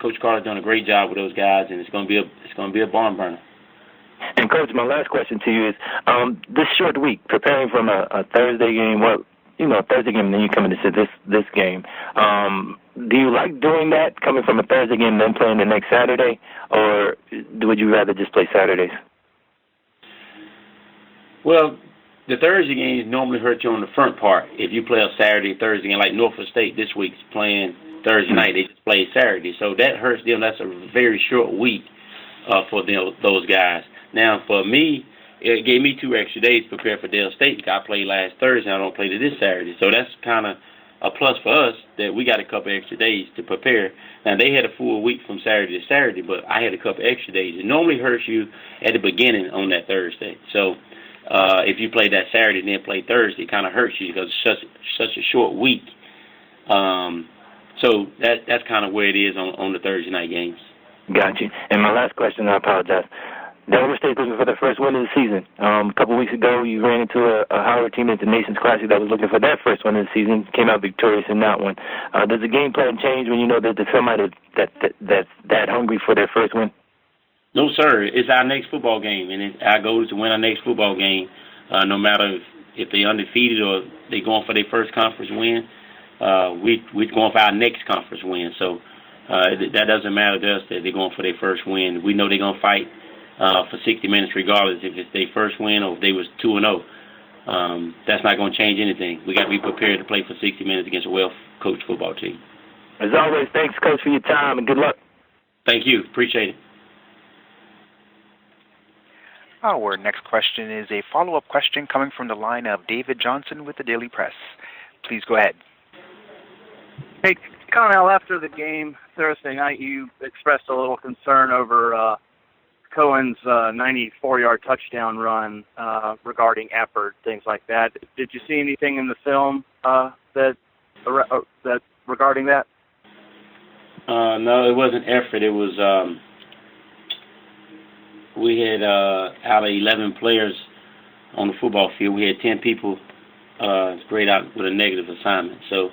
Coach Carter's done a great job with those guys, and it's going to be a barn burner. And Coach, my last question to you is: this short week, preparing from a Thursday game, Thursday game, and then you come into this game. Do you like doing that, coming from a Thursday game and then playing the next Saturday, or would you rather just play Saturdays? Well, the Thursday games normally hurt you on the front part. If you play a Saturday, Thursday game, like Norfolk State this week's playing Thursday night, they just play Saturday. So that hurts them. That's a very short week for those guys. Now, for me, it gave me 2 extra days to prepare for Dale State. I played last Thursday, and I don't play this Saturday. So that's kind of a plus for us that we got a couple extra days to prepare. Now, they had a full week from Saturday to Saturday, but I had a couple extra days. It normally hurts you at the beginning on that Thursday. So if you play that Saturday and then play Thursday, it kind of hurts you because it's such a short week. So that's kind of where it is on the Thursday night games. Got you. And my last question, I apologize. Delaware State looking for their first win of the season. A couple of weeks ago, you ran into a Howard team at the Nations Classic that was looking for that first win of the season, came out victorious in that one. Does the game plan change when you know that there's somebody that's that hungry for their first win? No, sir. It's our next football game, and our goal is to win our next football game, no matter if they're undefeated or they're going for their first conference win. We're going for our next conference win. So that doesn't matter to us that they're going for their first win. We know they're going to fight for 60 minutes regardless if it's their first win or if they was 2-0. That's not going to change anything. We got to be prepared to play for 60 minutes against a well-coached football team. As always, thanks, Coach, for your time, and good luck. Thank you. Appreciate it. Our next question is a follow-up question coming from the line of David Johnson with the Daily Press. Please go ahead. Hey, Connell, after the game Thursday night, you expressed a little concern over Cohen's 94-yard touchdown run regarding effort, things like that. Did you see anything in the film that regarding that? No, it wasn't effort. It was we had out of 11 players on the football field, we had 10 people grayed out with a negative assignment. So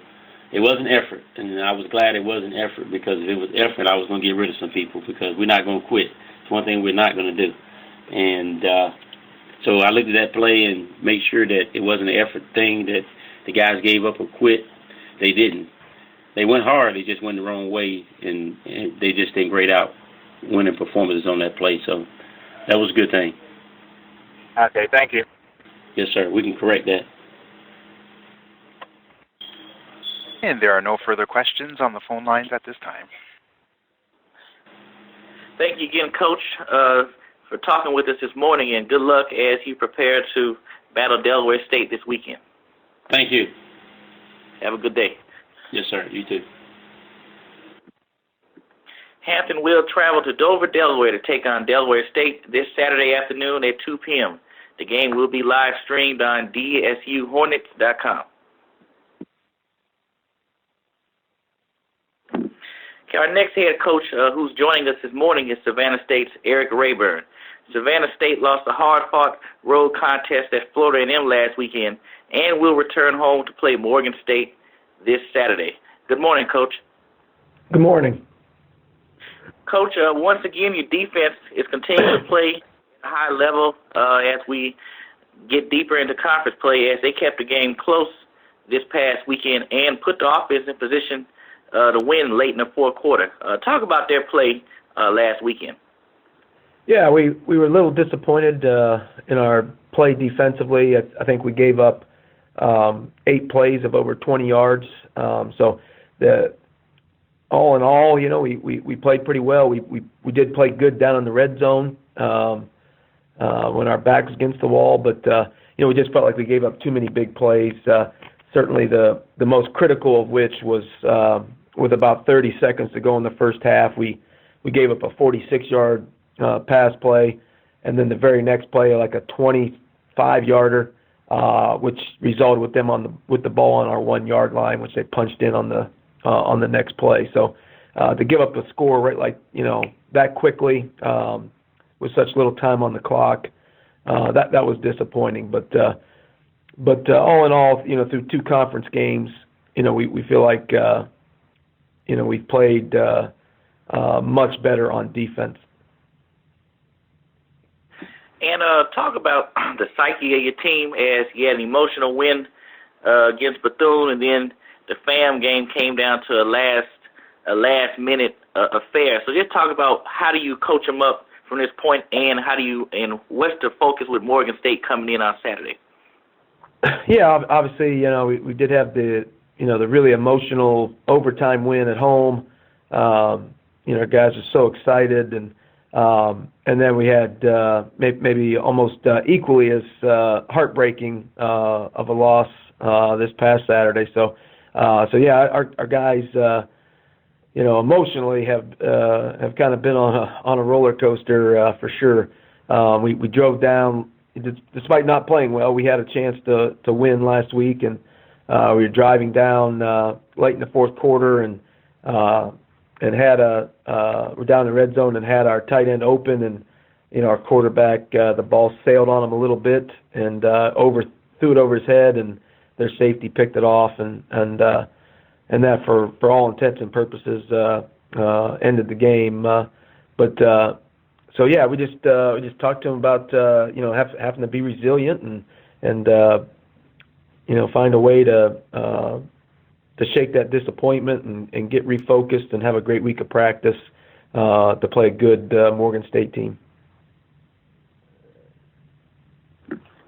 it wasn't effort, and I was glad it wasn't effort, because if it was effort, I was going to get rid of some people, because we're not going to quit. It's one thing we're not going to do. And so I looked at that play and made sure that it wasn't an effort thing, that the guys gave up or quit. They didn't. They went hard. They just went the wrong way, and they just didn't grade out winning performances on that play. So that was a good thing. Okay, thank you. Yes, sir. We can correct that. And there are no further questions on the phone lines at this time. Thank you again, Coach, for talking with us this morning, and good luck as you prepare to battle Delaware State this weekend. Thank you. Have a good day. Yes, sir. You too. Hampton will travel to Dover, Delaware to take on Delaware State this Saturday afternoon at 2 p.m. The game will be live streamed on dsuhornets.com. Okay, our next head coach who's joining us this morning is Savannah State's Erik Raeburn. Savannah State lost a hard-fought road contest at Florida A&M last weekend and will return home to play Morgan State this Saturday. Good morning, Coach. Good morning. Coach, once again, your defense is continuing to play at a high level as we get deeper into conference play, as they kept the game close this past weekend and put the offense in position to win late in the fourth quarter. Talk about their play last weekend. Yeah, we were a little disappointed in our play defensively. I think we gave up 8 plays of over 20 yards. So all in all, you know, we played pretty well. We did play good down in the red zone when our back was against the wall, but you know, we just felt like we gave up too many big plays. Certainly the most critical of which was with about 30 seconds to go in the first half, we gave up a 46-yard pass play, and then the very next play, like a 25-yarder, which resulted with them with the ball on our 1-yard line, which they punched in on the next play. So to give up a score right, like, you know, that quickly with such little time on the clock, that was disappointing. But all in all, you know, through 2 conference games, you know, we feel like you know, we've played much better on defense. And talk about the psyche of your team, as you had an emotional win against Bethune, and then the FAM game came down to a last-minute affair. So just talk about how do you coach them up from this point, and and what's the focus with Morgan State coming in on Saturday? Yeah, obviously, you know, we did have the really emotional overtime win at home. You know, guys are so excited, and then we had maybe almost equally as heartbreaking of a loss this past Saturday. So yeah, our guys, you know, emotionally have kind of been on a roller coaster for sure. We drove down, despite not playing well. We had a chance to win last week, and we were driving down late in the fourth quarter, and had we're down in the red zone and had our tight end open, and you know, our quarterback, the ball sailed on him a little bit and threw it over his head, and their safety picked it off, and that for all intents and purposes ended the game. So yeah, we just talked to him about you know, having to be resilient and you know, find a way to shake that disappointment and get refocused and have a great week of practice to play a good Morgan State team.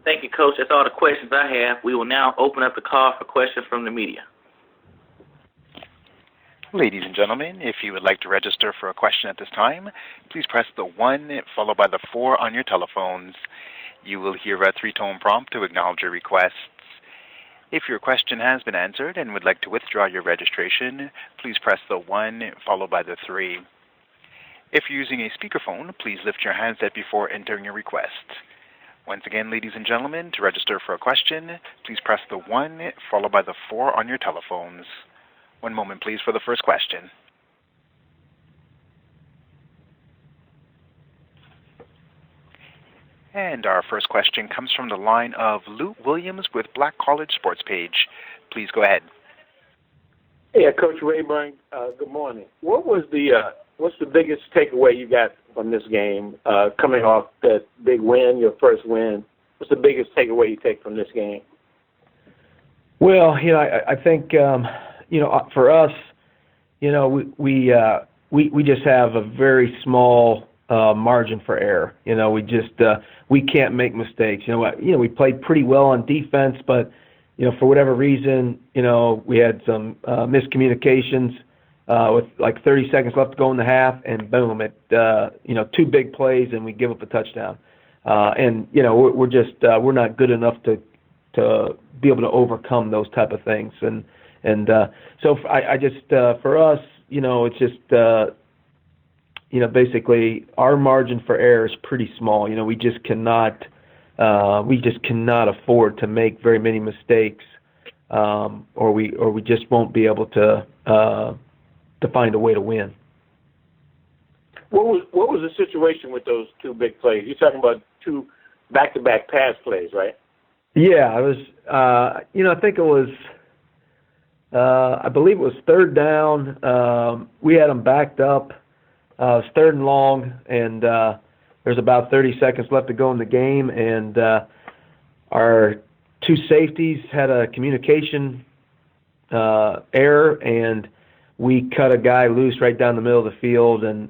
Thank you, Coach. That's all the questions I have. We will now open up the call for questions from the media. Ladies and gentlemen, if you would like to register for a question at this time, please press the 1 followed by the 4 on your telephones. You will hear a 3-tone prompt to acknowledge your requests. If your question has been answered and would like to withdraw your registration, please press the 1 followed by the 3. If you're using a speakerphone, please lift your handset before entering your request. Once again, ladies and gentlemen, to register for a question, please press the 1 followed by the 4 on your telephones. One moment, please, for the first question. And our first question comes from the line of Luke Williams with Black College Sports Page. Please go ahead. Yeah, Coach Raeburn, good morning. What's the biggest takeaway you got from this game, coming off that big win, your first win? What's the biggest takeaway you take from this game? Well, I think for us, we just have a very small margin for error. We can't make mistakes. We played pretty well on defense, but for whatever reason, we had some miscommunications with like 30 seconds left to go in the half, and boom, two big plays, and we give up a touchdown. We're not good enough to be able to overcome those type of things. So for us, it's just basically our margin for error is pretty small. We just cannot afford to make very many mistakes, or we just won't be able to find a way to win. What was the situation with those two big plays? You're talking about two back-to-back pass plays, right? Yeah, it was. I think it was. I believe it was third down. We had them backed up. It was third and long, and there's about 30 seconds left to go in the game, and our two safeties had a communication error, and we cut a guy loose right down the middle of the field, and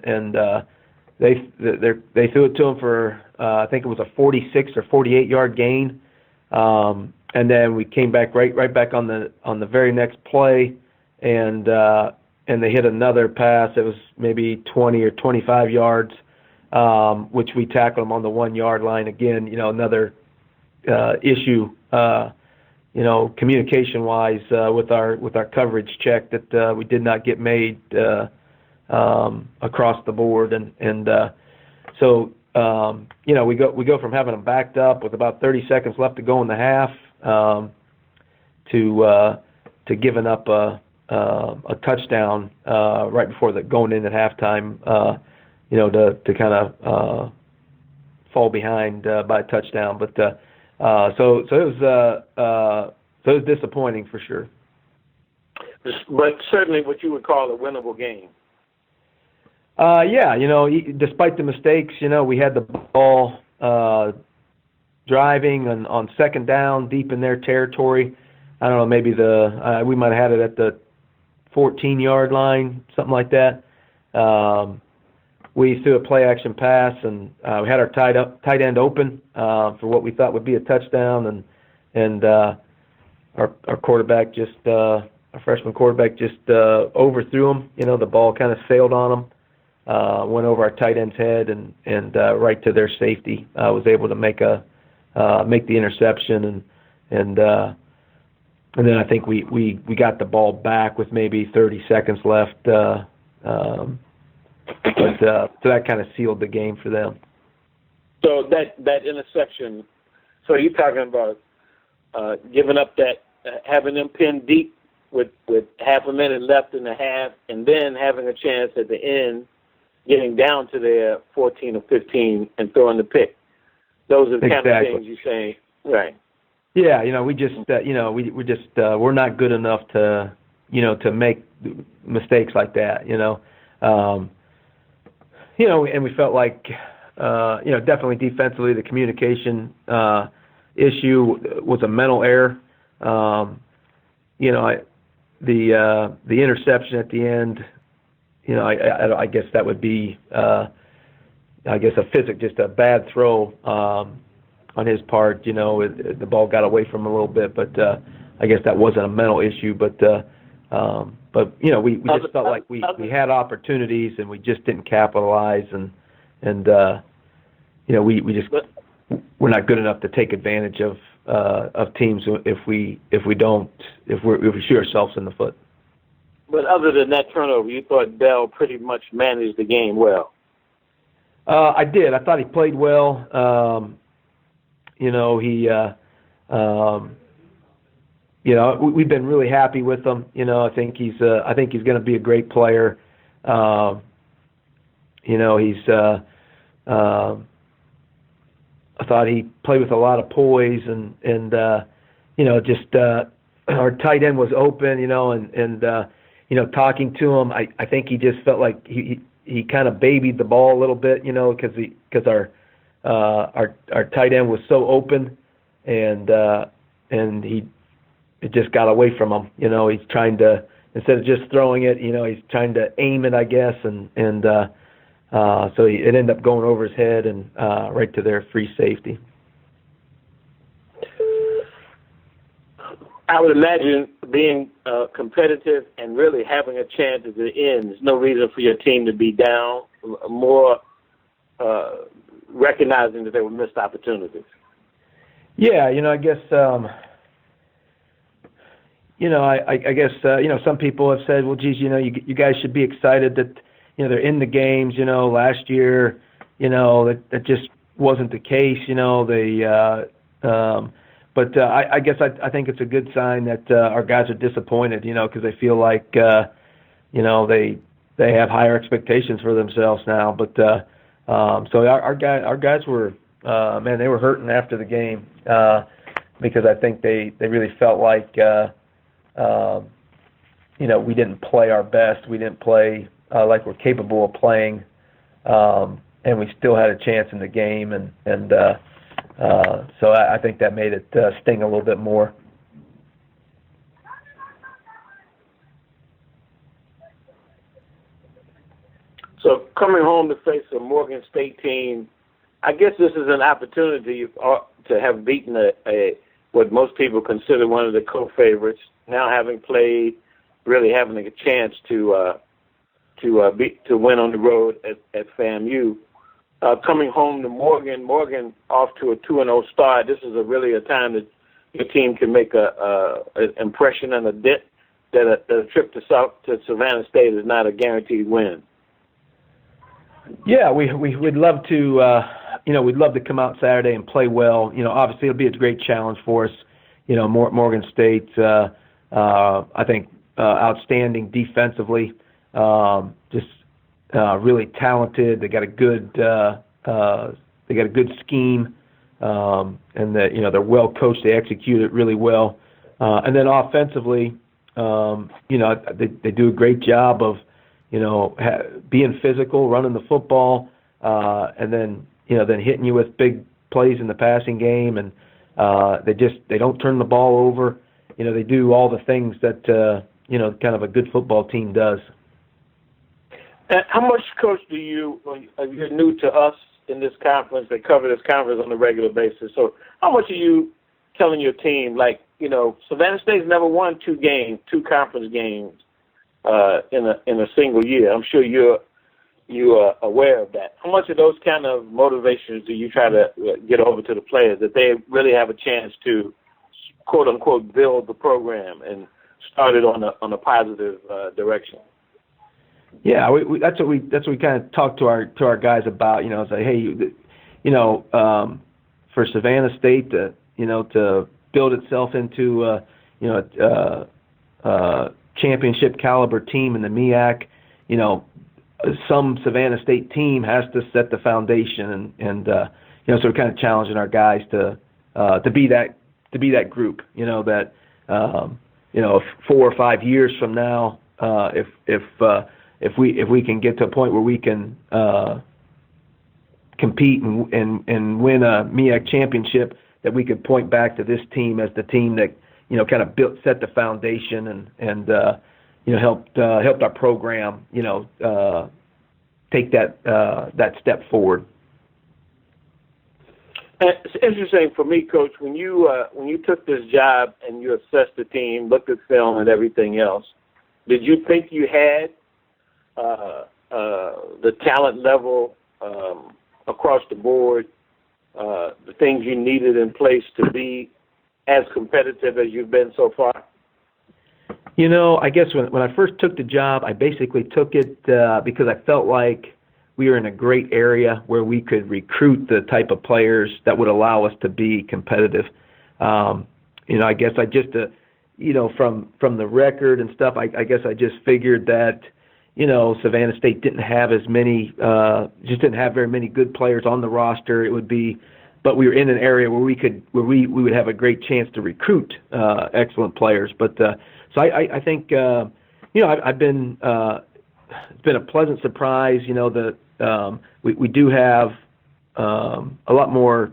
they threw it to him for I think it was a 46 or 48-yard gain. And then we came back right back on the very next play, and they hit another pass. It was maybe 20 or 25 yards, which we tackled them on the 1-yard line. Again, another issue, communication-wise with our coverage check that we did not get made across the board, and so we go from having them backed up with about 30 seconds left to go in the half to giving up a touchdown right before going in at halftime, to kind of fall behind by a touchdown. But so it was disappointing for sure. But certainly, what you would call a winnable game. Yeah, despite the mistakes, we had the ball driving on second down deep in their territory. I don't know, maybe we might have had it at the 14-yard line, something like that. We threw a play-action pass, and we had our tight end open for what we thought would be a touchdown, and our quarterback our freshman quarterback just overthrew him. The ball kind of sailed on him. Went over our tight end's head and right to their safety. Was able to make the interception, and then I think we got the ball back with maybe 30 seconds left. So that kind of sealed the game for them. So that interception. So you're talking about giving up that, having them pinned deep with half a minute left in the half, and then having a chance at the end, getting down to their 14 or 15 and throwing the pick. Those are the kind of things you're saying, right? Yeah, we just, we're not good enough to make mistakes like that, and we felt like, definitely defensively, the communication issue was a mental error. The interception at the end, I guess that would be, just a bad throw on his part. The ball got away from him a little bit, but I guess that wasn't a mental issue. But But we just felt like we had opportunities and we just didn't capitalize, and we're not good enough to take advantage of teams if we shoot ourselves in the foot. But other than that turnover, you thought Bell pretty much managed the game well. I did. I thought he played well. We've been really happy with him. I think he's going to be a great player. I thought he played with a lot of poise, and our tight end was open, and talking to him, I think he just felt like he kind of babied the ball a little bit, because our tight end was so open, and it just got away from him. He's trying to, instead of just throwing it, he's trying to aim it, I guess, and so it ended up going over his head and right to their free safety. I would imagine being competitive and really having a chance at the end, there's no reason for your team to be down, more recognizing that they were missed opportunities. Yeah, I guess, I guess, some people have said, well, geez, you guys should be excited that, they're in the games. Last year, that just wasn't the case. But I guess I think it's a good sign that our guys are disappointed. Because they feel like they have higher expectations for themselves now. But so our guys were they were hurting after the game because I think they really felt like we didn't play our best. We didn't play like we're capable of playing, and we still had a chance in the game, and so I think that made it sting a little bit more. So coming home to face a Morgan State team, I guess this is an opportunity to have beaten what most people consider one of the co-favorites. Now having played, really having a chance to win on the road at FAMU. Coming home to Morgan off to a 2-0 start. This is really a time that your team can make an impression and a dent. That a trip to Savannah State is not a guaranteed win. Yeah, we'd love to. We'd love to come out Saturday and play well. Obviously it'll be a great challenge for us. Morgan State, I think, outstanding defensively. Just really talented. They got a good scheme, and they're well coached. They execute it really well. And then offensively, they do a great job of being physical, running the football, and then hitting you with big plays in the passing game. And they don't turn the ball over. They do all the things that kind of a good football team does. How much, Coach, you're new to us in this conference, they cover this conference on a regular basis, so how much are you telling your team, Savannah State's never won two conference games in a single year. I'm sure you're aware of that. How much of those kind of motivations do you try to get over to the players, that they really have a chance to, quote unquote, build the program and start it on a positive direction? Yeah, that's what we kind of talk to our guys about. Say, hey, for Savannah State to build itself into a championship caliber team in the MEAC, some Savannah State team has to set the foundation, and so we're kind of challenging our guys to be that group. That 4 or 5 years from now, if we can get to a point where we can compete and win a MEAC championship, that we could point back to this team as the team that kind of set the foundation and helped our program take that step forward. It's interesting for me, Coach, when you took this job and you assessed the team, looked at film and everything else. did you think you had the talent level across the board, the things you needed in place to be as competitive as you've been so far? You know, I guess when I first took the job, I basically took it because I felt like we were in a great area where we could recruit the type of players that would allow us to be competitive. You know, I guess I just, you know, from the record and stuff, I guess I just figured that, you know, Savannah State didn't have as many, just didn't have very many good players on the roster. It would be, but we were in an area where we would have a great chance to recruit excellent players. But so I think, you know, I've been, it's been a pleasant surprise. You know, that we do have a lot more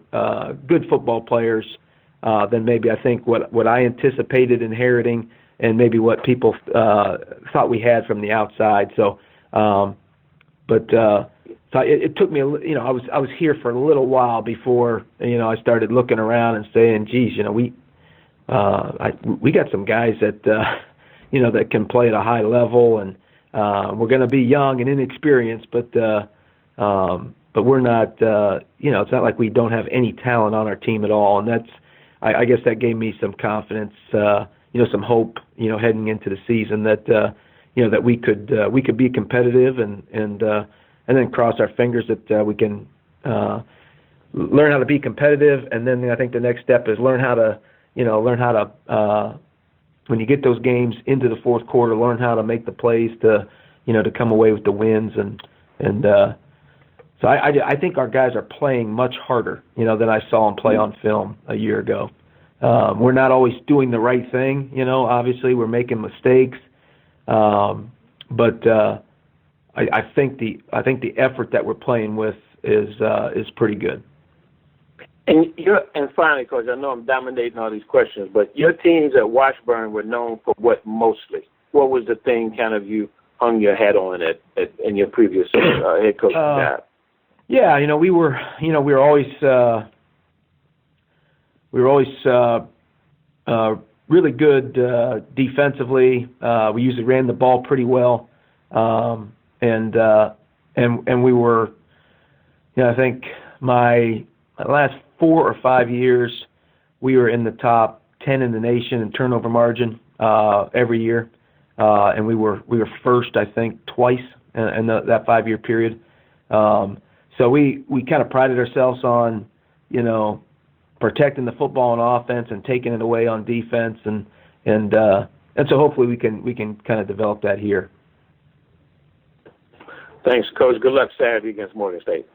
good football players than maybe I think what I anticipated inheriting, and maybe what people thought we had from the outside. So, so it took me, you know, I was here for a little while before, you know, I started looking around and saying, geez, you know, we got some guys that, you know, that can play at a high level, and we're going to be young and inexperienced, but we're not, you know, it's not like we don't have any talent on our team at all, and that's, I guess that gave me some confidence, you know, some hope, you know, heading into the season that, you know, that we could be competitive, and then cross our fingers that we can learn how to be competitive, and then I think the next step is learn how to when you get those games into the fourth quarter, learn how to make the plays to, you know, to come away with the wins, and so I think our guys are playing much harder, you know, than I saw them play on film a year ago. We're not always doing the right thing, you know. Obviously, we're making mistakes, but I think the effort that we're playing with is pretty good. And finally, Coach, I know I'm dominating all these questions, but your teams at Washburn were known for what mostly? What was the thing kind of you hung your hat on in your previous head coaching job? Yeah, you know, we were always really good defensively. We usually ran the ball pretty well, and we were, you know, I think my last 4 or 5 years, we were in the top 10 in the nation in turnover margin every year, and we were first, I think, twice in that 5-year period. So we kind of prided ourselves on, you know, protecting the football on offense and taking it away on defense, and so hopefully we can kind of develop that here. Thanks, Coach. Good luck Saturday against Morgan State.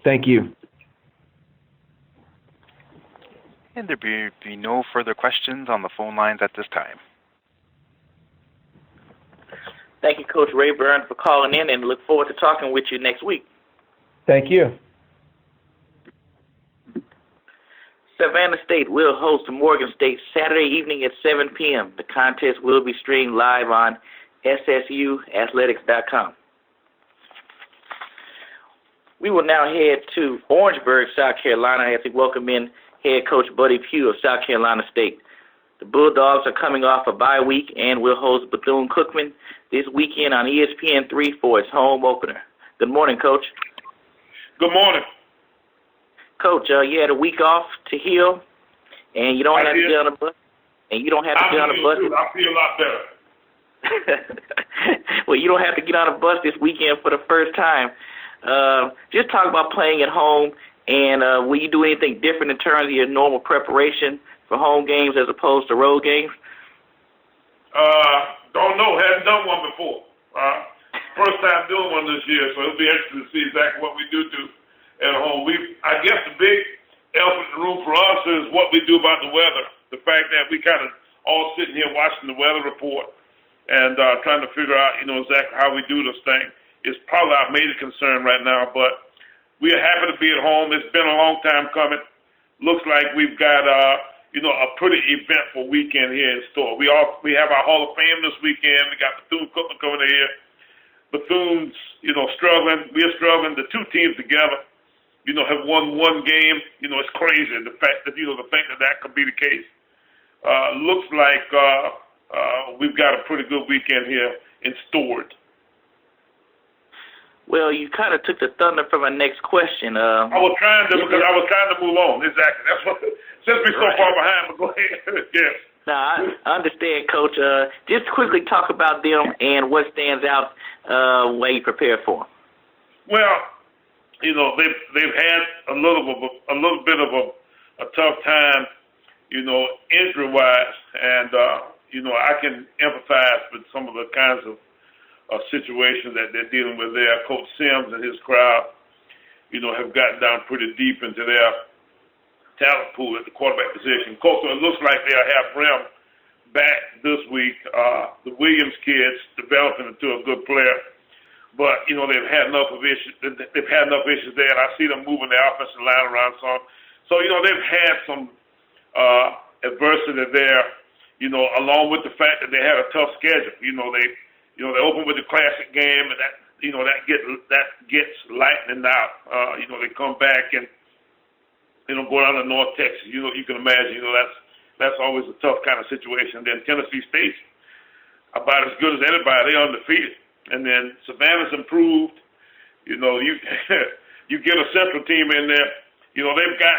Thank you. And there be no further questions on the phone lines at this time. Thank you, Coach Raeburn, for calling in, and look forward to talking with you next week. Thank you. Savannah State will host Morgan State Saturday evening at 7 p.m. The contest will be streamed live on SSUathletics.com. We will now head to Orangeburg, South Carolina, as we welcome in head coach Buddy Pough of South Carolina State. The Bulldogs are coming off a bye week and will host Bethune-Cookman this weekend on ESPN3 for its home opener. Good morning, Coach. Good morning. Coach, you had a week off to heal, and you don't have to get on a bus. And you don't have to get on a bus. I feel a lot better. Well, you don't have to get on a bus this weekend for the first time. Just talk about playing at home, and will you do anything different in terms of your normal preparation for home games as opposed to road games? Don't know. Hadn't done one before. First time doing one this year, so it'll be interesting to see exactly what we do at home. I guess the big elephant in the room for us is what we do about the weather. The fact that we kind of all sitting here watching the weather report and trying to figure out, you know, exactly how we do this thing is probably our major concern right now. But we are happy to be at home. It's been a long time coming. Looks like we've got you know, a pretty eventful weekend here in store. We have our Hall of Fame this weekend. We got Bethune-Cookman coming here. Bethune's, you know, struggling. We're struggling. The two teams together, you know, have won one game. You know, it's crazy. The fact that, you know, to think that could be the case. Looks like we've got a pretty good weekend here in Stewart. Well, you kind of took the thunder from my next question. I was trying to move on. Exactly. That's what. Since we're so far behind, but go ahead. Yes. No, I understand, Coach. Just quickly talk about them and what stands out while you prepare for them. Well, they've had a little bit of a tough time, injury-wise, and I can empathize with some of the kinds of situations that they're dealing with there. Coach Sims and his crowd, have gotten down pretty deep into their talent pool at the quarterback position. Coach, it looks like they'll have Brim back this week. The Williams kids developing into a good player, but they've had enough of issues. They've had enough issues there, and I see them moving the offensive line around some. So they've had some adversity there. Along with the fact that they had a tough schedule. They open with the Classic game, and that gets lightening out. They come back and go down to North Texas. You can imagine. That's always a tough kind of situation. Then Tennessee State's about as good as anybody. They're undefeated. And then Savannah's improved. You get a Central team in there. They've got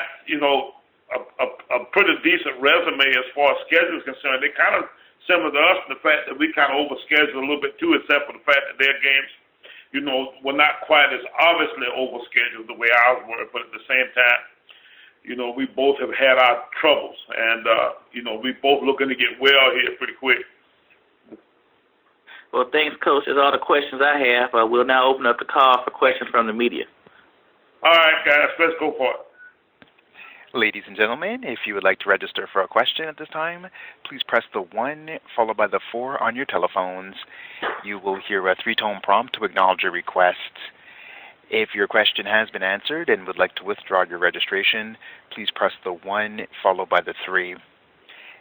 a pretty decent resume as far as schedule is concerned. They kind of similar to us in the fact that we kind of overscheduled a little bit too, except for the fact that their games, were not quite as obviously overscheduled the way ours were. But at the same time, we both have had our troubles, and we both looking to get well here pretty quick. Well, thanks, Coach. That's all the questions I have. We'll now open up the call for questions from the media. All right, guys, let's go for it. Ladies and gentlemen, if you would like to register for a question at this time, please press the 1 followed by the 4 on your telephones. You will hear a 3-tone prompt to acknowledge your request. If your question has been answered and would like to withdraw your registration, please press the 1 followed by the 3.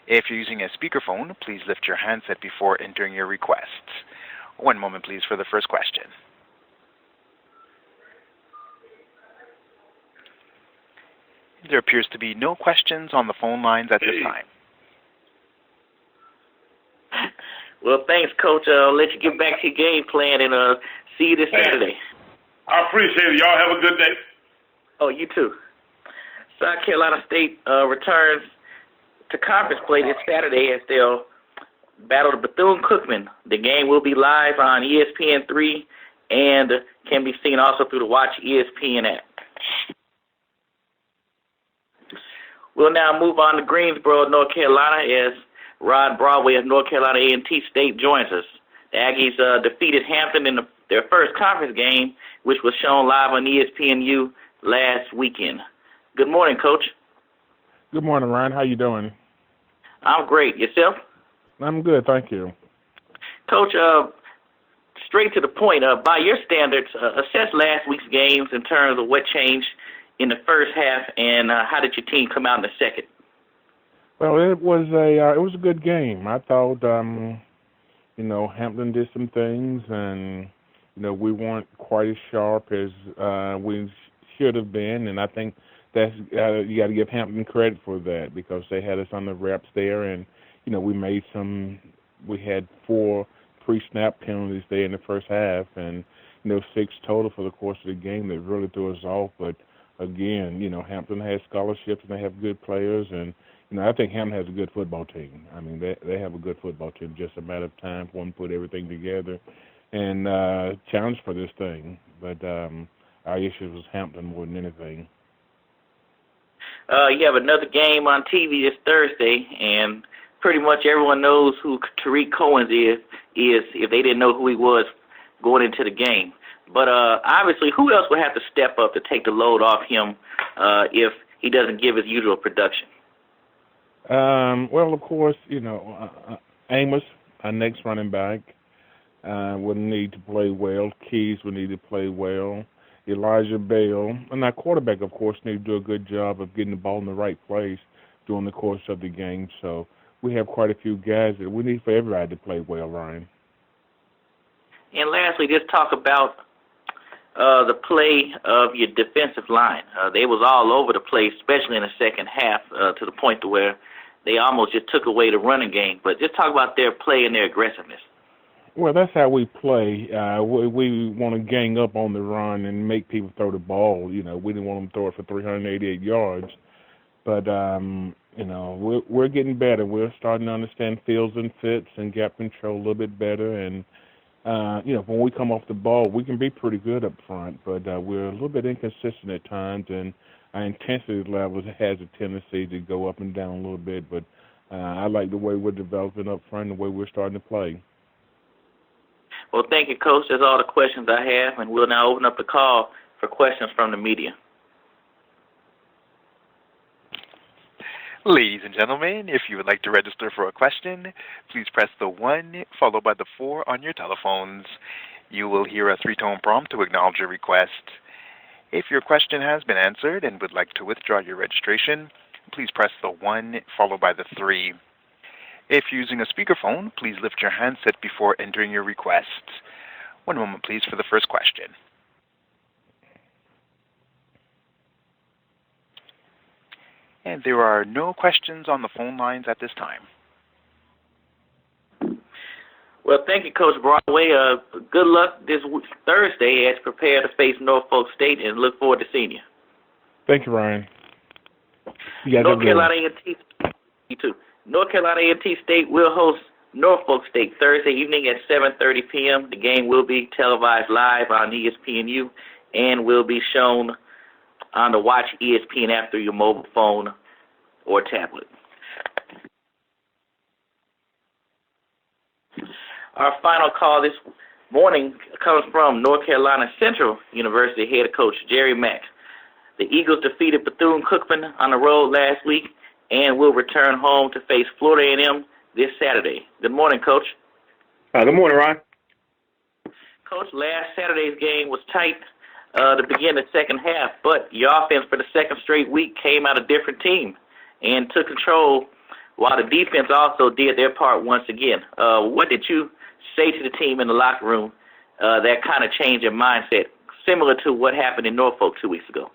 If you're using a speakerphone, please lift your handset before entering your request. One moment, please, for the first question. There appears to be no questions on the phone lines at this time. Well, thanks, Coach. I'll let you get back to your game plan and see you this Saturday. I appreciate it. Y'all have a good day. Oh, you too. South Carolina State returns to conference play this Saturday as they'll battle the Bethune-Cookman. The game will be live on ESPN3 and can be seen also through the Watch ESPN app. We'll now move on to Greensboro, North Carolina, as Rod Broadway of North Carolina A&T State joins us. The Aggies defeated Hampton in their first conference game, which was shown live on ESPNU last weekend. Good morning, Coach. Good morning, Ryan. How you doing? I'm great. Yourself? I'm good, thank you. Coach, straight to the point, by your standards, assess last week's games in terms of what changed in the first half, and how did your team come out in the second? Well, it was a good game. I thought, Hampton did some things, and we weren't quite as sharp as we should have been, and I think that's you got to give Hampton credit for that because they had us on the reps there, and we had 4 pre-snap penalties there in the first half, and 6 total for the course of the game that really threw us off, but. Again, Hampton has scholarships and they have good players, and I think Hampton has a good football team. I mean, they have a good football team. Just a matter of time for them to put everything together and challenge for this thing. But our issue was Hampton more than anything. You have another game on TV this Thursday, and pretty much everyone knows who Tariq Cohen is if they didn't know who he was going into the game. But obviously, who else would have to step up to take the load off him if he doesn't give his usual production? Well, of course, Amos, our next running back, would need to play well. Keys would need to play well. Elijah Bell, and our quarterback, of course, need to do a good job of getting the ball in the right place during the course of the game. So we have quite a few guys that we need for everybody to play well, Ryan. And lastly, just talk about the play of your defensive line. They was all over the place, especially in the second half, to the point to where they almost just took away the running game. But just talk about their play and their aggressiveness. Well, that's how we play. We want to gang up on the run and make people throw the ball. You know, we didn't want them to throw it for 388 yards. But, you know, we're getting better. We're starting to understand fields and fits and gap control a little bit better. And, you know, when we come off the ball, we can be pretty good up front. But we're a little bit inconsistent at times. And our intensity level has a tendency to go up and down a little bit. But I like the way we're developing up front and the way we're starting to play. Well, thank you, Coach. That's all the questions I have, and we'll now open up the call for questions from the media. Ladies and gentlemen, if you would like to register for a question, please press the 1 followed by the 4 on your telephones. You will hear a 3-tone prompt to acknowledge your request. If your question has been answered and would like to withdraw your registration, please press the 1 followed by the 3. If using a speakerphone, please lift your handset before entering your request. One moment, please, for the first question. And there are no questions on the phone lines at this time. Well, thank you, Coach Broadway. Good luck this Thursday as you prepare to face Norfolk State, and look forward to seeing you. Thank you, Ryan. You guys North Carolina A&T, you too. North Carolina A&T State will host Norfolk State Thursday evening at 7:30 p.m. The game will be televised live on ESPNU and will be shown on the Watch ESPN app through your mobile phone or tablet. Our final call this morning comes from North Carolina Central University head coach Jerry Mack. The Eagles defeated Bethune-Cookman on the road last week and will return home to face Florida A&M this Saturday. Good morning, Coach. Good morning, Ryan. Coach, last Saturday's game was tight to begin the second half, but your offense for the second straight week came out a different team and took control, while the defense also did their part once again. What did you say to the team in the locker room that kind of changed your mindset, similar to what happened in Norfolk 2 weeks ago?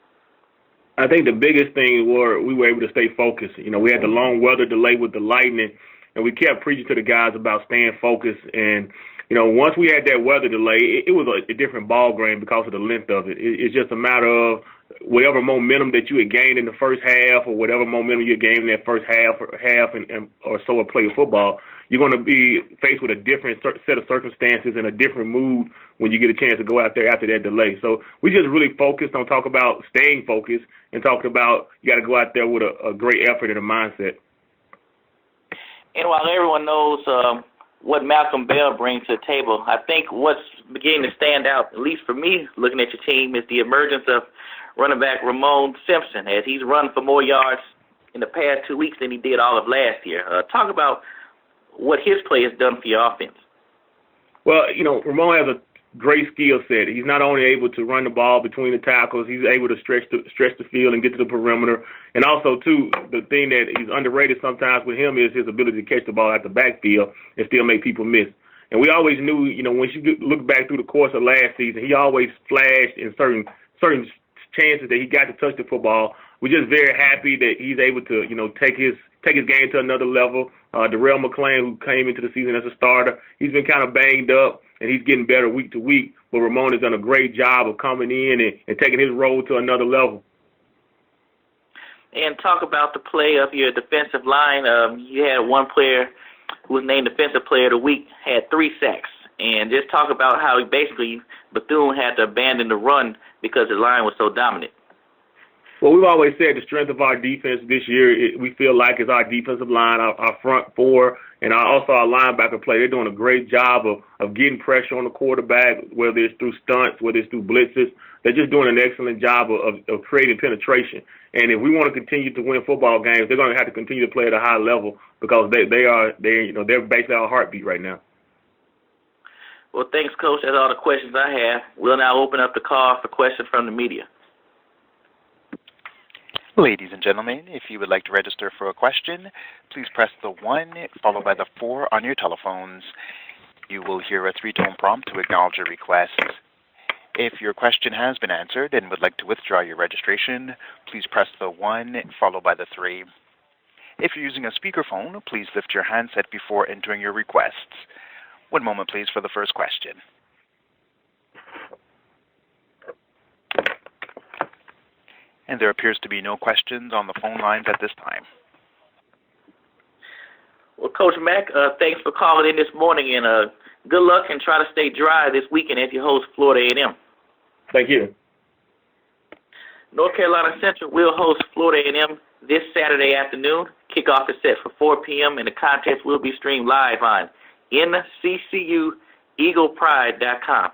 I think the biggest thing we were able to stay focused. You know, we had the long weather delay with the lightning, and we kept preaching to the guys about staying focused. And, you know, once we had that weather delay, it was a different ball game because of the length of it. It's just a matter of whatever momentum that you had gained in the first half or whatever momentum you had gained in that first half or so of play of football. You're going to be faced with a different set of circumstances and a different mood when you get a chance to go out there after that delay. So we just really focused on talking about staying focused and talking about you got to go out there with a great effort and a mindset. And while everyone knows what Malcolm Bell brings to the table, I think what's beginning to stand out, at least for me looking at your team, is the emergence of running back Ramon Simpson, as he's run for more yards in the past 2 weeks than he did all of last year. Talk about what his play has done for your offense. Well, you know, Ramon has a great skill set. He's not only able to run the ball between the tackles, he's able to stretch the field and get to the perimeter. And also, too, the thing that is underrated sometimes with him is his ability to catch the ball at the backfield and still make people miss. And we always knew, you know, once you look back through the course of last season, he always flashed in certain chances that he got to touch the football. We're just very happy that he's able to, you know, take his game to another level. Darrell McClain, who came into the season as a starter, he's been kind of banged up, and he's getting better week to week. But Ramon has done a great job of coming in and taking his role to another level. And talk about the play of your defensive line. You had one player who was named Defensive Player of the Week, had 3 sacks. And just talk about how basically Bethune had to abandon the run because the line was so dominant. Well, we've always said the strength of our defense this year, we feel like, is our defensive line, our front four, and also our linebacker play. They're doing a great job of getting pressure on the quarterback, whether it's through stunts, whether it's through blitzes. They're just doing an excellent job of creating penetration. And if we want to continue to win football games, they're going to have to continue to play at a high level because they're basically our heartbeat right now. Well, thanks, Coach. That's all the questions I have. We'll now open up the call for questions from the media. Ladies and gentlemen, if you would like to register for a question, please press the 1 followed by the 4 on your telephones. You will hear a 3-tone prompt to acknowledge your request. If your question has been answered and would like to withdraw your registration, please press the 1 followed by the 3. If you're using a speakerphone, please lift your handset before entering your requests. One moment, please, for the first question. And there appears to be no questions on the phone lines at this time. Well, Coach Mack, thanks for calling in this morning, and good luck and try to stay dry this weekend as you host Florida A&M. Thank you. North Carolina Central will host Florida A&M this Saturday afternoon. Kickoff is set for 4 p.m., and the contest will be streamed live on NCCUEaglePride.com.